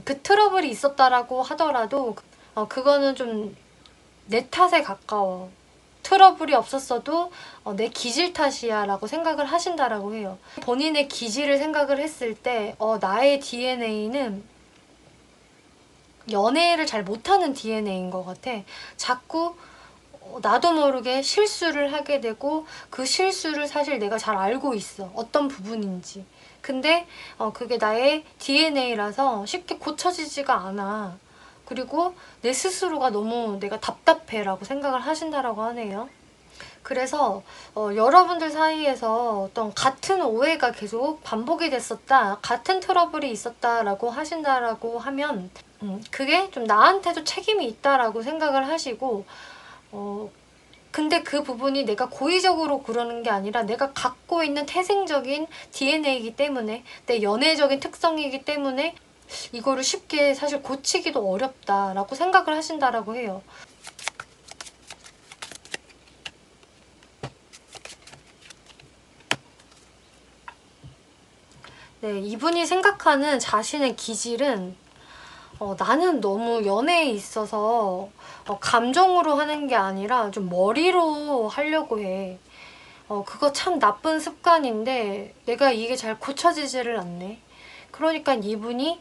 그 트러블이 있었다라고 하더라도 그거는 좀 내 탓에 가까워. 트러블이 없었어도 내 기질 탓이야 라고 생각을 하신다라고 해요. 본인의 기질을 생각을 했을 때 나의 DNA는 연애를 잘 못하는 DNA인 것 같아. 자꾸 나도 모르게 실수를 하게 되고 그 실수를 사실 내가 잘 알고 있어. 어떤 부분인지. 근데 그게 나의 DNA라서 쉽게 고쳐지지가 않아. 그리고 내 스스로가 너무 내가 답답해 라고 생각을 하신다라고 하네요. 그래서 여러분들 사이에서 어떤 같은 오해가 계속 반복이 됐었다, 같은 트러블이 있었다라고 하신다라고 하면 그게 좀 나한테도 책임이 있다라고 생각을 하시고 근데 그 부분이 내가 고의적으로 그러는 게 아니라 내가 갖고 있는 태생적인 DNA이기 때문에 내 연애적인 특성이기 때문에 이거를 쉽게 사실 고치기도 어렵다라고 생각을 하신다라고 해요. 네, 이분이 생각하는 자신의 기질은 나는 너무 연애에 있어서 감정으로 하는 게 아니라 좀 머리로 하려고 해. 그거 참 나쁜 습관인데 내가 이게 잘 고쳐지지를 않네. 그러니까 이분이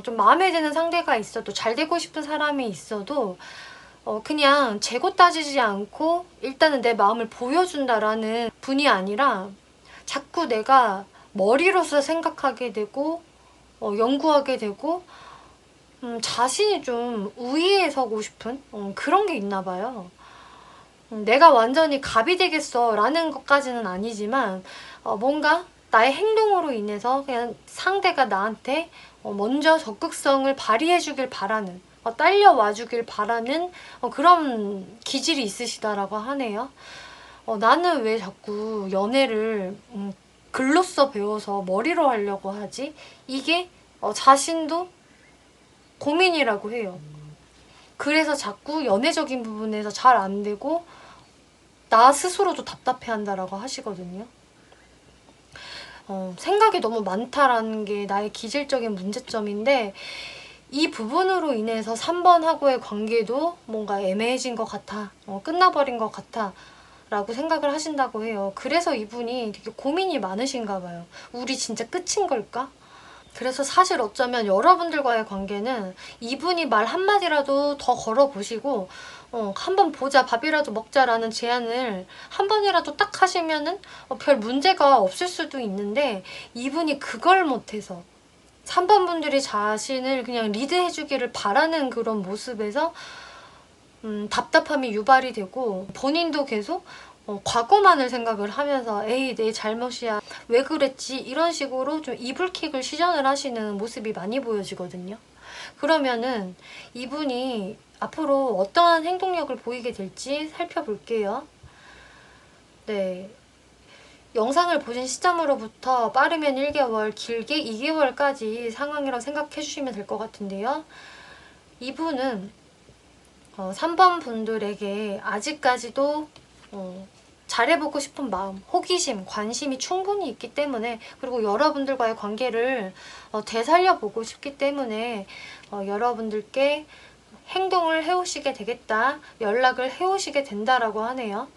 좀 마음에 드는 상대가 있어도 잘 되고 싶은 사람이 있어도 그냥 재고 따지지 않고 일단은 내 마음을 보여준다라는 분이 아니라 자꾸 내가 머리로서 생각하게 되고 연구하게 되고 자신이 좀 우위에 서고 싶은 그런 게 있나 봐요. 내가 완전히 갑이 되겠어 라는 것까지는 아니지만 뭔가 나의 행동으로 인해서 그냥 상대가 나한테 먼저 적극성을 발휘해 주길 바라는 딸려와 주길 바라는 그런 기질이 있으시다라고 하네요. 나는 왜 자꾸 연애를 글로써 배워서 머리로 하려고 하지? 이게 자신도 고민이라고 해요. 그래서 자꾸 연애적인 부분에서 잘 안 되고 나 스스로도 답답해한다라고 하시거든요. 생각이 너무 많다라는 게 나의 기질적인 문제점인데 이 부분으로 인해서 3번하고의 관계도 뭔가 애매해진 것 같아. 끝나버린 것 같아. 라고 생각을 하신다고 해요. 그래서 이분이 되게 고민이 많으신가 봐요. 우리 진짜 끝인 걸까? 그래서 사실 어쩌면 여러분들과의 관계는 이분이 말 한마디라도 더 걸어보시고 한번 보자, 밥이라도 먹자라는 제안을 한 번이라도 딱 하시면은 별 문제가 없을 수도 있는데, 이분이 그걸 못해서 3번 분들이 자신을 그냥 리드해주기를 바라는 그런 모습에서 답답함이 유발이 되고, 본인도 계속 과거만을 생각을 하면서 에이 내 잘못이야, 왜 그랬지, 이런 식으로 좀 이불킥을 시전을 하시는 모습이 많이 보여지거든요. 그러면은 이분이 앞으로 어떠한 행동력을 보이게 될지 살펴볼게요. 네, 영상을 보신 시점으로부터 빠르면 1개월, 길게 2개월까지 상황이라고 생각해 주시면 될 것 같은데요. 이분은 3번 분들에게 아직까지도 잘해보고 싶은 마음, 호기심, 관심이 충분히 있기 때문에, 그리고 여러분들과의 관계를 되살려보고 싶기 때문에 여러분들께 행동을 해오시게 되겠다, 연락을 해오시게 된다라고 하네요.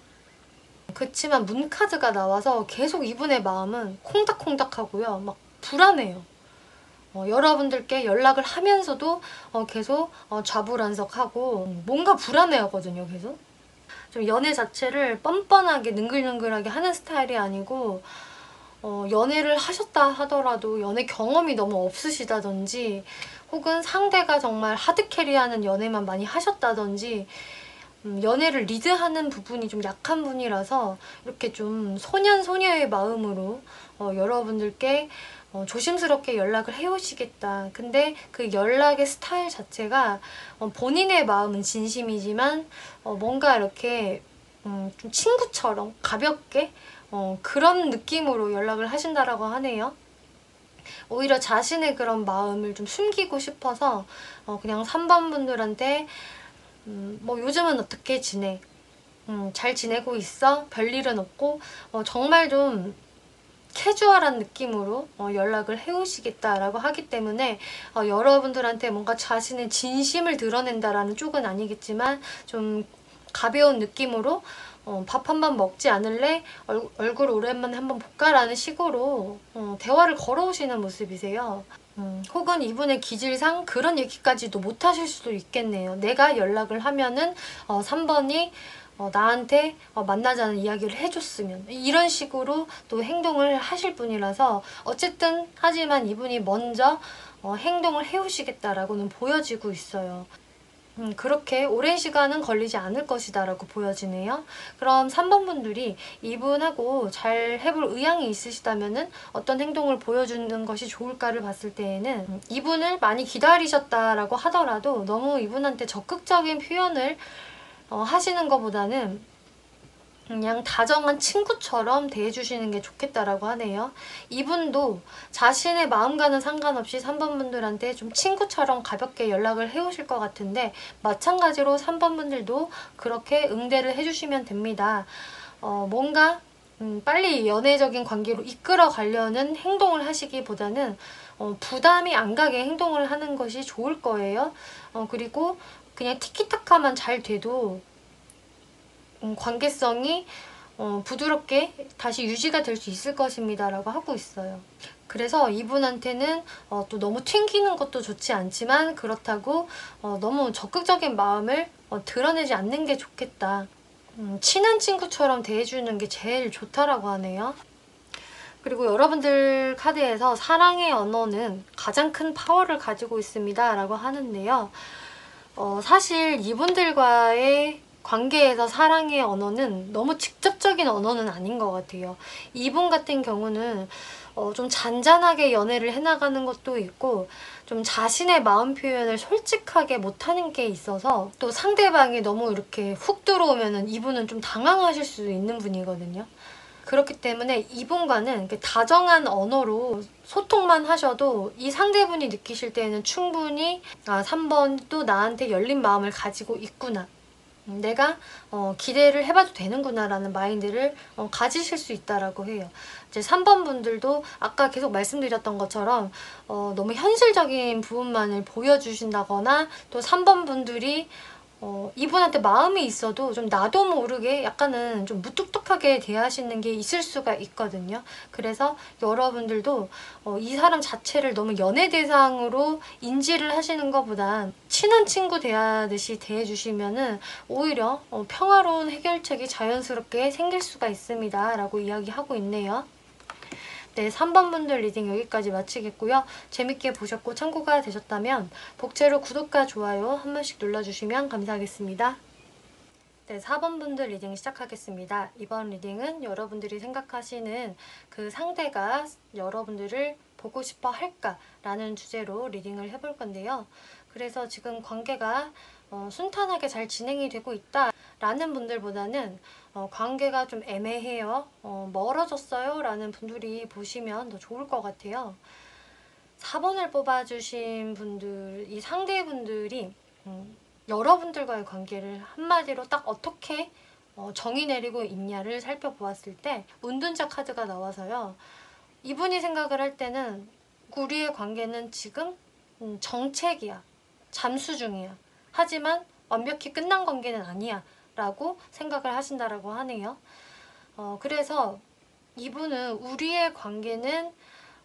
그치만 문카드가 나와서 계속 이분의 마음은 콩닥콩닥하고요, 막 불안해요. 여러분들께 연락을 하면서도 계속 좌불안석하고 뭔가 불안해하거든요, 계속. 좀 연애 자체를 뻔뻔하게 능글능글하게 하는 스타일이 아니고, 연애를 하셨다 하더라도 연애 경험이 너무 없으시다든지, 혹은 상대가 정말 하드캐리하는 연애만 많이 하셨다든지, 연애를 리드하는 부분이 좀 약한 분이라서 이렇게 좀 소년소녀의 마음으로 여러분들께 조심스럽게 연락을 해오시겠다. 근데 그 연락의 스타일 자체가 본인의 마음은 진심이지만 뭔가 이렇게 좀 친구처럼 가볍게 그런 느낌으로 연락을 하신다라고 하네요. 오히려 자신의 그런 마음을 좀 숨기고 싶어서 그냥 3번 분들한테 뭐 요즘은 어떻게 지내? 잘 지내고 있어? 별일은 없고? 정말 좀 캐주얼한 느낌으로 연락을 해오시겠다라고 하기 때문에 여러분들한테 뭔가 자신의 진심을 드러낸다라는 쪽은 아니겠지만 좀 가벼운 느낌으로 밥 한 번 먹지 않을래? 얼굴 오랜만에 한번 볼까라는 식으로 대화를 걸어오시는 모습이세요. 혹은 이분의 기질상 그런 얘기까지도 못 하실 수도 있겠네요. 내가 연락을 하면은 3번이 나한테 만나자는 이야기를 해줬으면, 이런 식으로 또 행동을 하실 분이라서, 어쨌든 하지만 이분이 먼저 행동을 해오시겠다라고는 보여지고 있어요. 그렇게 오랜 시간은 걸리지 않을 것이다 라고 보여지네요. 그럼 3번 분들이 이분하고 잘 해볼 의향이 있으시다면은 어떤 행동을 보여주는 것이 좋을까를 봤을 때에는, 이분을 많이 기다리셨다라고 하더라도 너무 이분한테 적극적인 표현을 하시는 것보다는 그냥 다정한 친구처럼 대해주시는 게 좋겠다라고 하네요. 이분도 자신의 마음과는 상관없이 3번 분들한테 좀 친구처럼 가볍게 연락을 해오실 것 같은데, 마찬가지로 3번 분들도 그렇게 응대를 해주시면 됩니다. 뭔가 빨리 연애적인 관계로 이끌어 가려는 행동을 하시기보다는 부담이 안 가게 행동을 하는 것이 좋을 거예요. 그리고 그냥 티키타카만 잘 돼도 관계성이 부드럽게 다시 유지가 될 수 있을 것입니다 라고 하고 있어요. 그래서 이분한테는 또 너무 튕기는 것도 좋지 않지만, 그렇다고 너무 적극적인 마음을 드러내지 않는 게 좋겠다. 친한 친구처럼 대해주는 게 제일 좋다라고 하네요. 그리고 여러분들 카드에서 사랑의 언어는 가장 큰 파워를 가지고 있습니다 라고 하는데요. 사실 이분들과의 관계에서 사랑의 언어는 너무 직접적인 언어는 아닌 것 같아요. 이분 같은 경우는 좀 잔잔하게 연애를 해나가는 것도 있고, 좀 자신의 마음 표현을 솔직하게 못하는 게 있어서, 또 상대방이 너무 이렇게 훅 들어오면은 이분은 좀 당황하실 수도 있는 분이거든요. 그렇기 때문에 이분과는 이렇게 다정한 언어로 소통만 하셔도 이 상대분이 느끼실 때에는 충분히 3번도 나한테 열린 마음을 가지고 있구나, 내가 기대를 해봐도 되는구나 라는 마인드를 가지실 수 있다라고 해요. 이제 3번 분들도 아까 계속 말씀드렸던 것처럼 너무 현실적인 부분만을 보여주신다거나, 또 3번 분들이 이분한테 마음이 있어도 좀 나도 모르게 약간은 좀 무뚝뚝하게 대하시는 게 있을 수가 있거든요. 그래서 여러분들도 이 사람 자체를 너무 연애 대상으로 인지를 하시는 것보다 친한 친구 대하듯이 대해주시면은 오히려 평화로운 해결책이 자연스럽게 생길 수가 있습니다. 라고 이야기하고 있네요. 네, 3번 분들 리딩 여기까지 마치겠고요. 재밌게 보셨고 참고가 되셨다면 복채로 구독과 좋아요 한 번씩 눌러주시면 감사하겠습니다. 네, 4번 분들 리딩 시작하겠습니다. 이번 리딩은 여러분들이 생각하시는 그 상대가 여러분들을 보고 싶어 할까? 라는 주제로 리딩을 해볼 건데요. 그래서 지금 관계가 순탄하게 잘 진행이 되고 있다 라는 분들보다는 관계가 좀 애매해요, 멀어졌어요 라는 분들이 보시면 더 좋을 것 같아요. 4번을 뽑아주신 분들, 이 상대분들이 여러분들과의 관계를 한마디로 딱 어떻게 정의 내리고 있냐를 살펴보았을 때 운둔자 카드가 나와서요. 이분이 생각을 할 때는 우리의 관계는 지금 정책이야, 잠수 중이야, 하지만 완벽히 끝난 관계는 아니야 라고 생각을 하신다라고 하네요. 그래서 이분은 우리의 관계는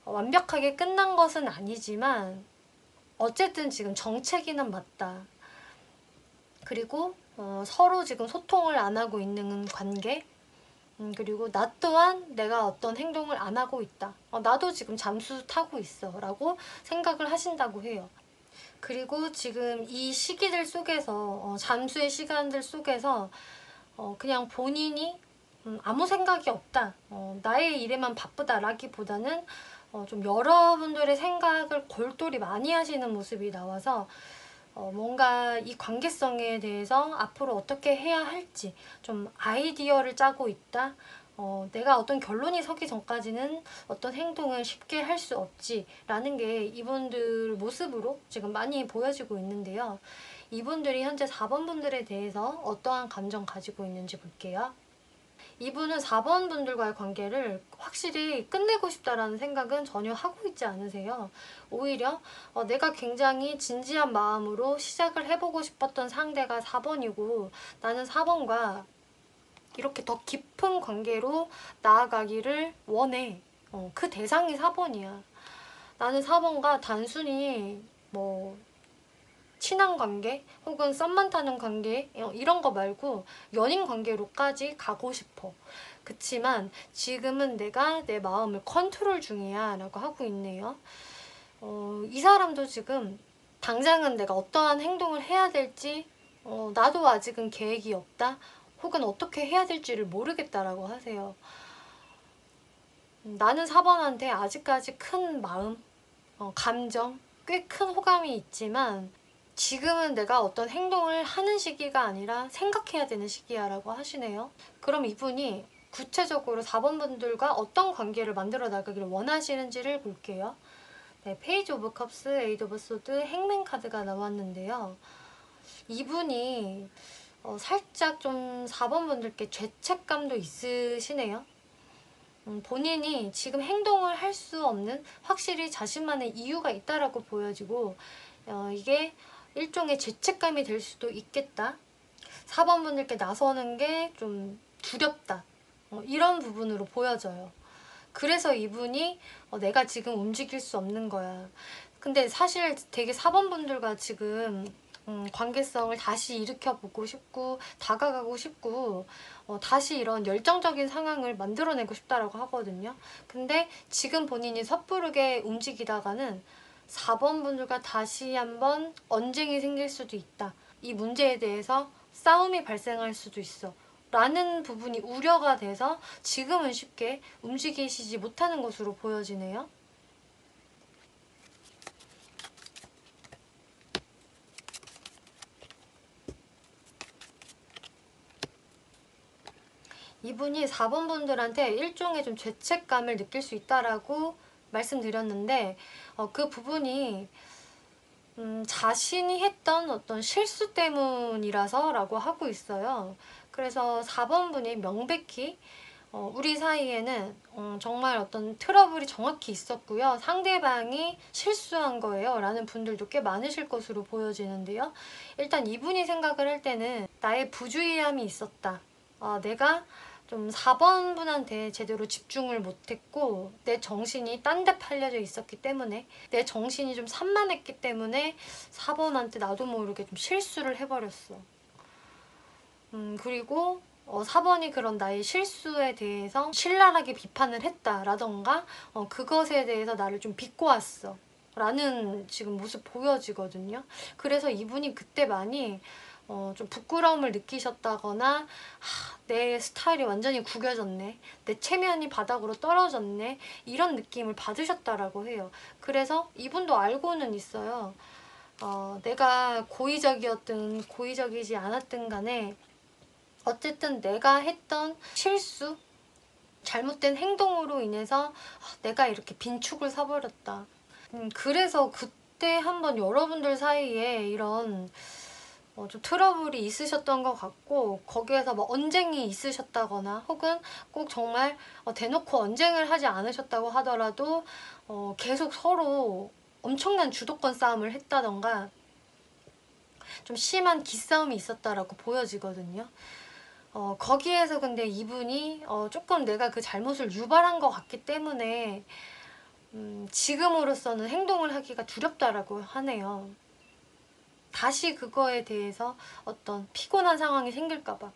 완벽하게 끝난 것은 아니지만 어쨌든 지금 정체기는 맞다. 그리고 서로 지금 소통을 안 하고 있는 관계, 그리고 나 또한 내가 어떤 행동을 안 하고 있다. 나도 지금 잠수 타고 있어 라고 생각을 하신다고 해요. 그리고 지금 이 시기들 속에서 잠수의 시간들 속에서 그냥 본인이 아무 생각이 없다, 나의 일에만 바쁘다 라기보다는 좀 여러분들의 생각을 골똘히 많이 하시는 모습이 나와서 뭔가 이 관계성에 대해서 앞으로 어떻게 해야 할지 좀 아이디어를 짜고 있다. 내가 어떤 결론이 서기 전까지는 어떤 행동을 쉽게 할 수 없지 라는 게 이분들 모습으로 지금 많이 보여지고 있는데요. 이분들이 현재 4번 분들에 대해서 어떠한 감정 가지고 있는지 볼게요. 이분은 4번 분들과의 관계를 확실히 끝내고 싶다라는 생각은 전혀 하고 있지 않으세요. 오히려 내가 굉장히 진지한 마음으로 시작을 해보고 싶었던 상대가 4번이고 나는 4번과 이렇게 더 깊은 관계로 나아가기를 원해. 그 대상이 4번이야. 나는 4번과 단순히 뭐 친한 관계 혹은 썸만 타는 관계 이런 거 말고 연인 관계로까지 가고 싶어. 그치만 지금은 내가 내 마음을 컨트롤 중이야 라고 하고 있네요. 이 사람도 지금 당장은 내가 어떠한 행동을 해야 될지 나도 아직은 계획이 없다 혹은 어떻게 해야 될지를 모르겠다라고 하세요. 나는 4번한테 아직까지 큰 마음, 감정, 꽤 큰 호감이 있지만 지금은 내가 어떤 행동을 하는 시기가 아니라 생각해야 되는 시기야 라고 하시네요. 그럼 이분이 구체적으로 4번 분들과 어떤 관계를 만들어 나가기를 원하시는지를 볼게요. 네, 페이지 오브 컵스, 에이드 오브 소드, 행맨 카드가 나왔는데요. 이분이 살짝 좀 4번 분들께 죄책감도 있으시네요. 본인이 지금 행동을 할 수 없는 확실히 자신만의 이유가 있다라고 보여지고 이게 일종의 죄책감이 될 수도 있겠다. 4번 분들께 나서는 게 좀 두렵다. 이런 부분으로 보여져요. 그래서 이분이 내가 지금 움직일 수 없는 거야. 근데 사실 되게 4번 분들과 지금 관계성을 다시 일으켜보고 싶고 다가가고 싶고 다시 이런 열정적인 상황을 만들어내고 싶다라고 하거든요. 근데 지금 본인이 섣부르게 움직이다가는 4번 분들과 다시 한번 언쟁이 생길 수도 있다. 이 문제에 대해서 싸움이 발생할 수도 있어. 라는 부분이 우려가 돼서 지금은 쉽게 움직이시지 못하는 것으로 보여지네요. 이분이 4번 분들한테 일종의 좀 죄책감을 느낄 수 있다라고 말씀드렸는데 그 부분이 자신이 했던 어떤 실수 때문이라서 라고 하고 있어요. 그래서 4번 분이 명백히 우리 사이에는 정말 어떤 트러블이 정확히 있었고요. 상대방이 실수한 거예요 라는 분들도 꽤 많으실 것으로 보여지는데요. 일단 이분이 생각을 할 때는 나의 부주의함이 있었다. 내가 좀 4번 분한테 제대로 집중을 못했고 내 정신이 딴 데 팔려져 있었기 때문에, 내 정신이 좀 산만했기 때문에 4번한테 나도 모르게 좀 실수를 해버렸어. 그리고 4번이 그런 나의 실수에 대해서 신랄하게 비판을 했다라던가 그것에 대해서 나를 좀 비꼬았어 라는 지금 모습 보여지거든요. 그래서 이분이 그때 많이 좀 부끄러움을 느끼셨다거나 내 스타일이 완전히 구겨졌네, 내 체면이 바닥으로 떨어졌네, 이런 느낌을 받으셨다라고 해요. 그래서 이분도 알고는 있어요. 내가 고의적이었든 고의적이지 않았든 간에 어쨌든 내가 했던 실수, 잘못된 행동으로 인해서 내가 이렇게 빈축을 사버렸다. 그래서 그때 한번 여러분들 사이에 이런 좀 트러블이 있으셨던 것 같고, 거기에서 뭐 언쟁이 있으셨다거나 혹은 꼭 정말 대놓고 언쟁을 하지 않으셨다고 하더라도 계속 서로 엄청난 주도권 싸움을 했다던가 좀 심한 기싸움이 있었다라고 보여지거든요. 거기에서 근데 이분이 조금 내가 그 잘못을 유발한 것 같기 때문에 지금으로서는 행동을 하기가 두렵다라고 하네요. 다시 그거에 대해서 어떤 피곤한 상황이 생길까봐.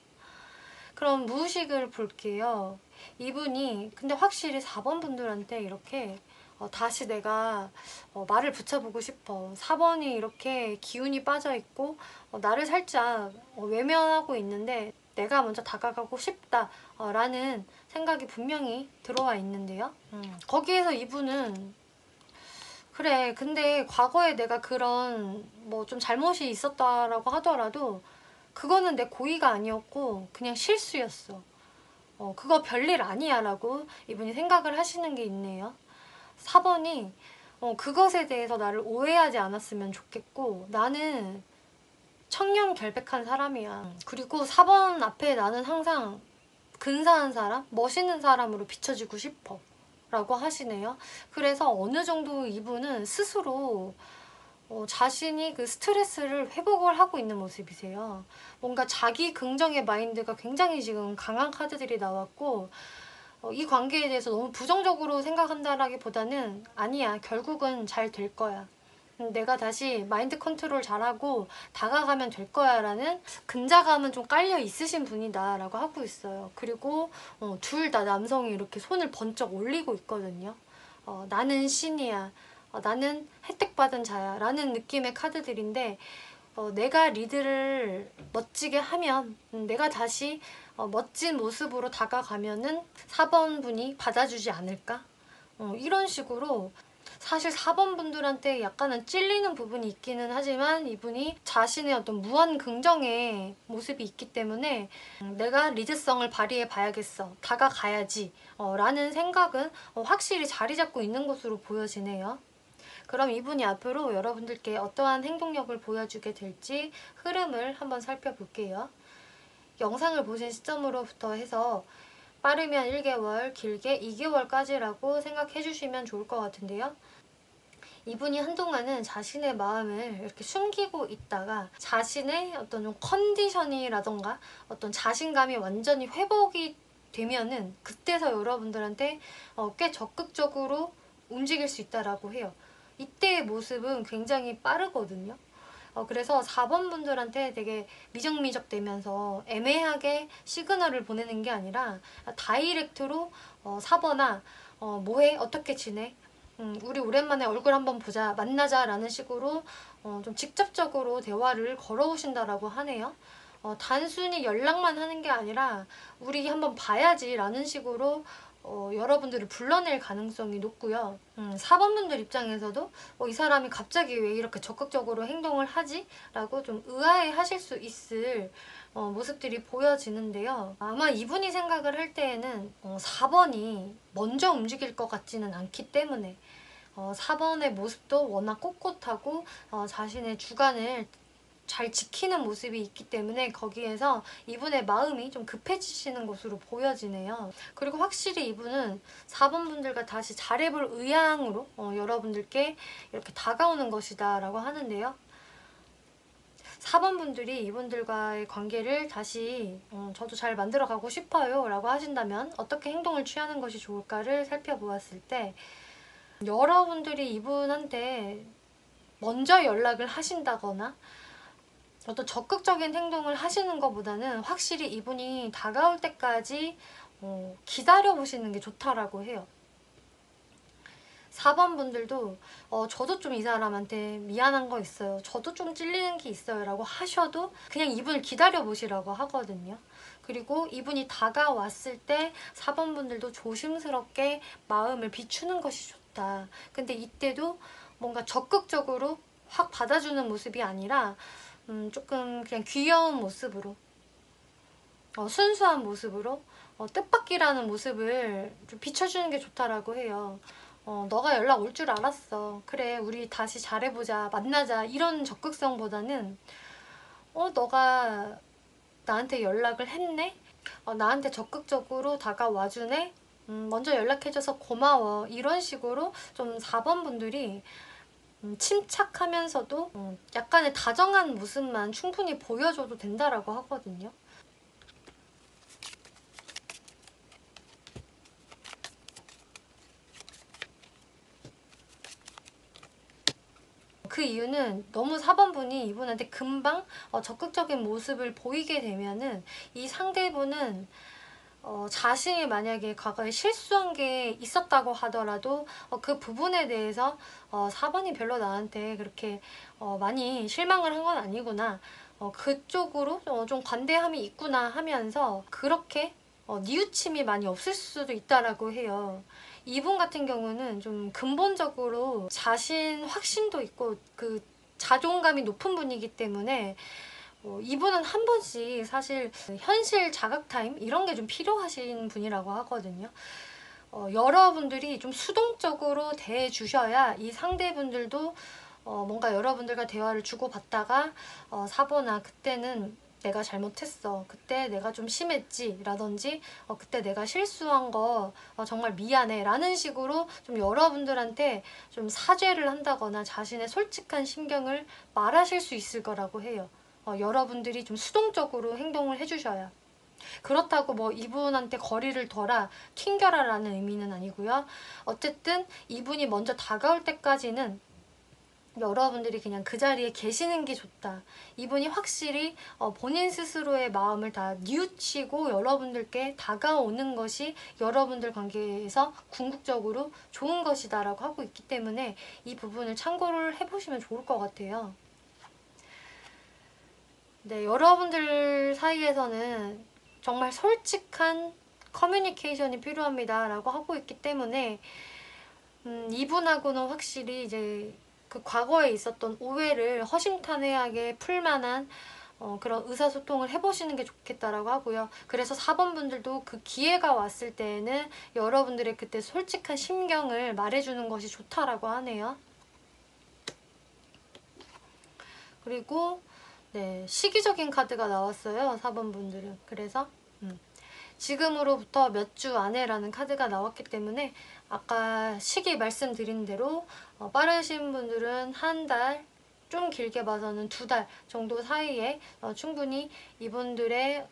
그럼 무의식을 볼게요. 이분이 근데 확실히 4번 분들한테 이렇게 다시 내가 말을 붙여보고 싶어. 4번이 이렇게 기운이 빠져있고 나를 살짝 외면하고 있는데 내가 먼저 다가가고 싶다 라는 생각이 분명히 들어와 있는데요. 거기에서 이분은 그래, 근데 과거에 내가 그런 뭐 좀 잘못이 있었다라고 하더라도 그거는 내 고의가 아니었고 그냥 실수였어. 그거 별일 아니야 라고 이분이 생각을 하시는 게 있네요. 4번이 그것에 대해서 나를 오해하지 않았으면 좋겠고, 나는 청렴결백한 사람이야. 그리고 4번 앞에 나는 항상 근사한 사람, 멋있는 사람으로 비춰지고 싶어 라고 하시네요. 그래서 어느 정도 이분은 스스로 자신이 그 스트레스를 회복을 하고 있는 모습이세요. 뭔가 자기 긍정의 마인드가 굉장히 지금 강한 카드들이 나왔고, 이 관계에 대해서 너무 부정적으로 생각한다라기보다는 아니야, 결국은 잘 될 거야, 내가 다시 마인드 컨트롤 잘하고 다가가면 될 거야 라는 근자감은 좀 깔려 있으신 분이다 라고 하고 있어요. 그리고 둘 다 남성이 이렇게 손을 번쩍 올리고 있거든요. 나는 신이야, 나는 혜택받은 자야 라는 느낌의 카드들인데, 내가 리드를 멋지게 하면 내가 다시 멋진 모습으로 다가가면은 4번 분이 받아주지 않을까? 이런 식으로 사실 4번 분들한테 약간은 찔리는 부분이 있기는 하지만 이분이 자신의 어떤 무한 긍정의 모습이 있기 때문에 내가 리드성을 발휘해 봐야겠어, 다가가야지 라는 생각은 확실히 자리 잡고 있는 것으로 보여지네요. 그럼 이분이 앞으로 여러분들께 어떠한 행동력을 보여주게 될지 흐름을 한번 살펴볼게요. 영상을 보신 시점으로부터 해서 빠르면 1개월, 길게 2개월까지라고 생각해 주시면 좋을 것 같은데요. 이분이 한동안은 자신의 마음을 이렇게 숨기고 있다가 자신의 어떤 좀 컨디션이라던가 어떤 자신감이 완전히 회복이 되면은 그때서 여러분들한테 꽤 적극적으로 움직일 수 있다라고 해요. 이때의 모습은 굉장히 빠르거든요. 그래서 4번 분들한테 되게 미적미적 되면서 애매하게 시그널을 보내는 게 아니라 다이렉트로 4번아 뭐해? 어떻게 지내? 우리 오랜만에 얼굴 한번 보자, 만나자 라는 식으로 좀 직접적으로 대화를 걸어오신다라고 하네요. 단순히 연락만 하는 게 아니라 우리 한번 봐야지 라는 식으로 여러분들을 불러낼 가능성이 높고요. 4번 분들 입장에서도 이 사람이 갑자기 왜 이렇게 적극적으로 행동을 하지? 라고 좀 의아해 하실 수 있을 모습들이 보여지는데요. 아마 이분이 생각을 할 때에는 4번이 먼저 움직일 것 같지는 않기 때문에 4번의 모습도 워낙 꼿꼿하고 자신의 주관을 잘 지키는 모습이 있기 때문에 거기에서 이분의 마음이 좀 급해지시는 것으로 보여지네요. 그리고 확실히 이분은 4번 분들과 다시 잘해볼 의향으로 여러분들께 이렇게 다가오는 것이다 라고 하는데요. 4번 분들이 이분들과의 관계를 다시 저도 잘 만들어가고 싶어요 라고 하신다면 어떻게 행동을 취하는 것이 좋을까를 살펴보았을 때, 여러분들이 이분한테 먼저 연락을 하신다거나 어떤 적극적인 행동을 하시는 것보다는 확실히 이분이 다가올 때까지 기다려보시는 게 좋다라고 해요. 4번 분들도 저도 좀 이 사람한테 미안한 거 있어요, 저도 좀 찔리는 게 있어요 라고 하셔도 그냥 이분을 기다려보시라고 하거든요. 그리고 이분이 다가왔을 때 4번 분들도 조심스럽게 마음을 비추는 것이 좋다. 근데 이때도 뭔가 적극적으로 확 받아주는 모습이 아니라 조금 그냥 귀여운 모습으로, 순수한 모습으로, 뜻밖이라는 모습을 좀 비춰주는 게 좋다라고 해요. 너가 연락 올 줄 알았어, 그래 우리 다시 잘해보자, 만나자, 이런 적극성보다는 너가 나한테 연락을 했네? 나한테 적극적으로 다가와주네? 먼저 연락해줘서 고마워, 이런 식으로 좀 4번 분들이 침착하면서도 약간의 다정한 모습만 충분히 보여줘도 된다라고 하거든요. 그 이유는 너무 4번 분이 이분한테 금방 적극적인 모습을 보이게 되면은 이 상대분은 자신이 만약에 과거에 실수한 게 있었다고 하더라도 그 부분에 대해서 4번이 별로 나한테 그렇게 많이 실망을 한 건 아니구나, 그쪽으로 좀 관대함이 있구나 하면서 그렇게 뉘우침이 많이 없을 수도 있다라고 해요. 이분 같은 경우는 좀 근본적으로 자신 확신도 있고 그 자존감이 높은 분이기 때문에 이분은 한 번씩 사실 현실 자각 타임 이런 게 좀 필요하신 분이라고 하거든요. 여러분들이 좀 수동적으로 대해주셔야 이 상대분들도 뭔가 여러분들과 대화를 주고받다가 4번아 그때는 내가 잘못했어, 그때 내가 좀 심했지 라든지 그때 내가 실수한 거 정말 미안해 라는 식으로 좀 여러분들한테 좀 사죄를 한다거나 자신의 솔직한 심경을 말하실 수 있을 거라고 해요. 여러분들이 좀 수동적으로 행동을 해주셔야. 그렇다고 뭐 이분한테 거리를 둬라, 튕겨라 라는 의미는 아니고요. 어쨌든 이분이 먼저 다가올 때까지는 여러분들이 그냥 그 자리에 계시는 게 좋다. 이분이 확실히 본인 스스로의 마음을 다 뉘우치고 여러분들께 다가오는 것이 여러분들 관계에서 궁극적으로 좋은 것이다 라고 하고 있기 때문에 이 부분을 참고를 해보시면 좋을 것 같아요. 네, 여러분들 사이에서는 정말 솔직한 커뮤니케이션이 필요합니다 라고 하고 있기 때문에 이분하고는 확실히 이제 그 과거에 있었던 오해를 허심탄회하게 풀만한 그런 의사소통을 해보시는 게 좋겠다라고 하고요. 그래서 4번 분들도 그 기회가 왔을 때에는 여러분들의 그때 솔직한 심경을 말해주는 것이 좋다라고 하네요. 그리고 네, 시기적인 카드가 나왔어요. 4번 분들은. 그래서 지금으로부터 몇 주 안에라는 카드가 나왔기 때문에 아까 시기 말씀드린 대로 빠르신 분들은 한 달, 좀 길게 봐서는 2달 정도 사이에 충분히 이분들의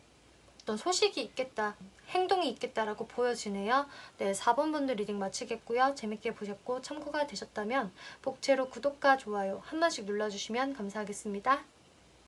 어떤 소식이 있겠다, 행동이 있겠다라고 보여지네요. 네, 4번 분들 리딩 마치겠고요. 재밌게 보셨고 참고가 되셨다면 복채로 구독과 좋아요 한 번씩 눌러주시면 감사하겠습니다.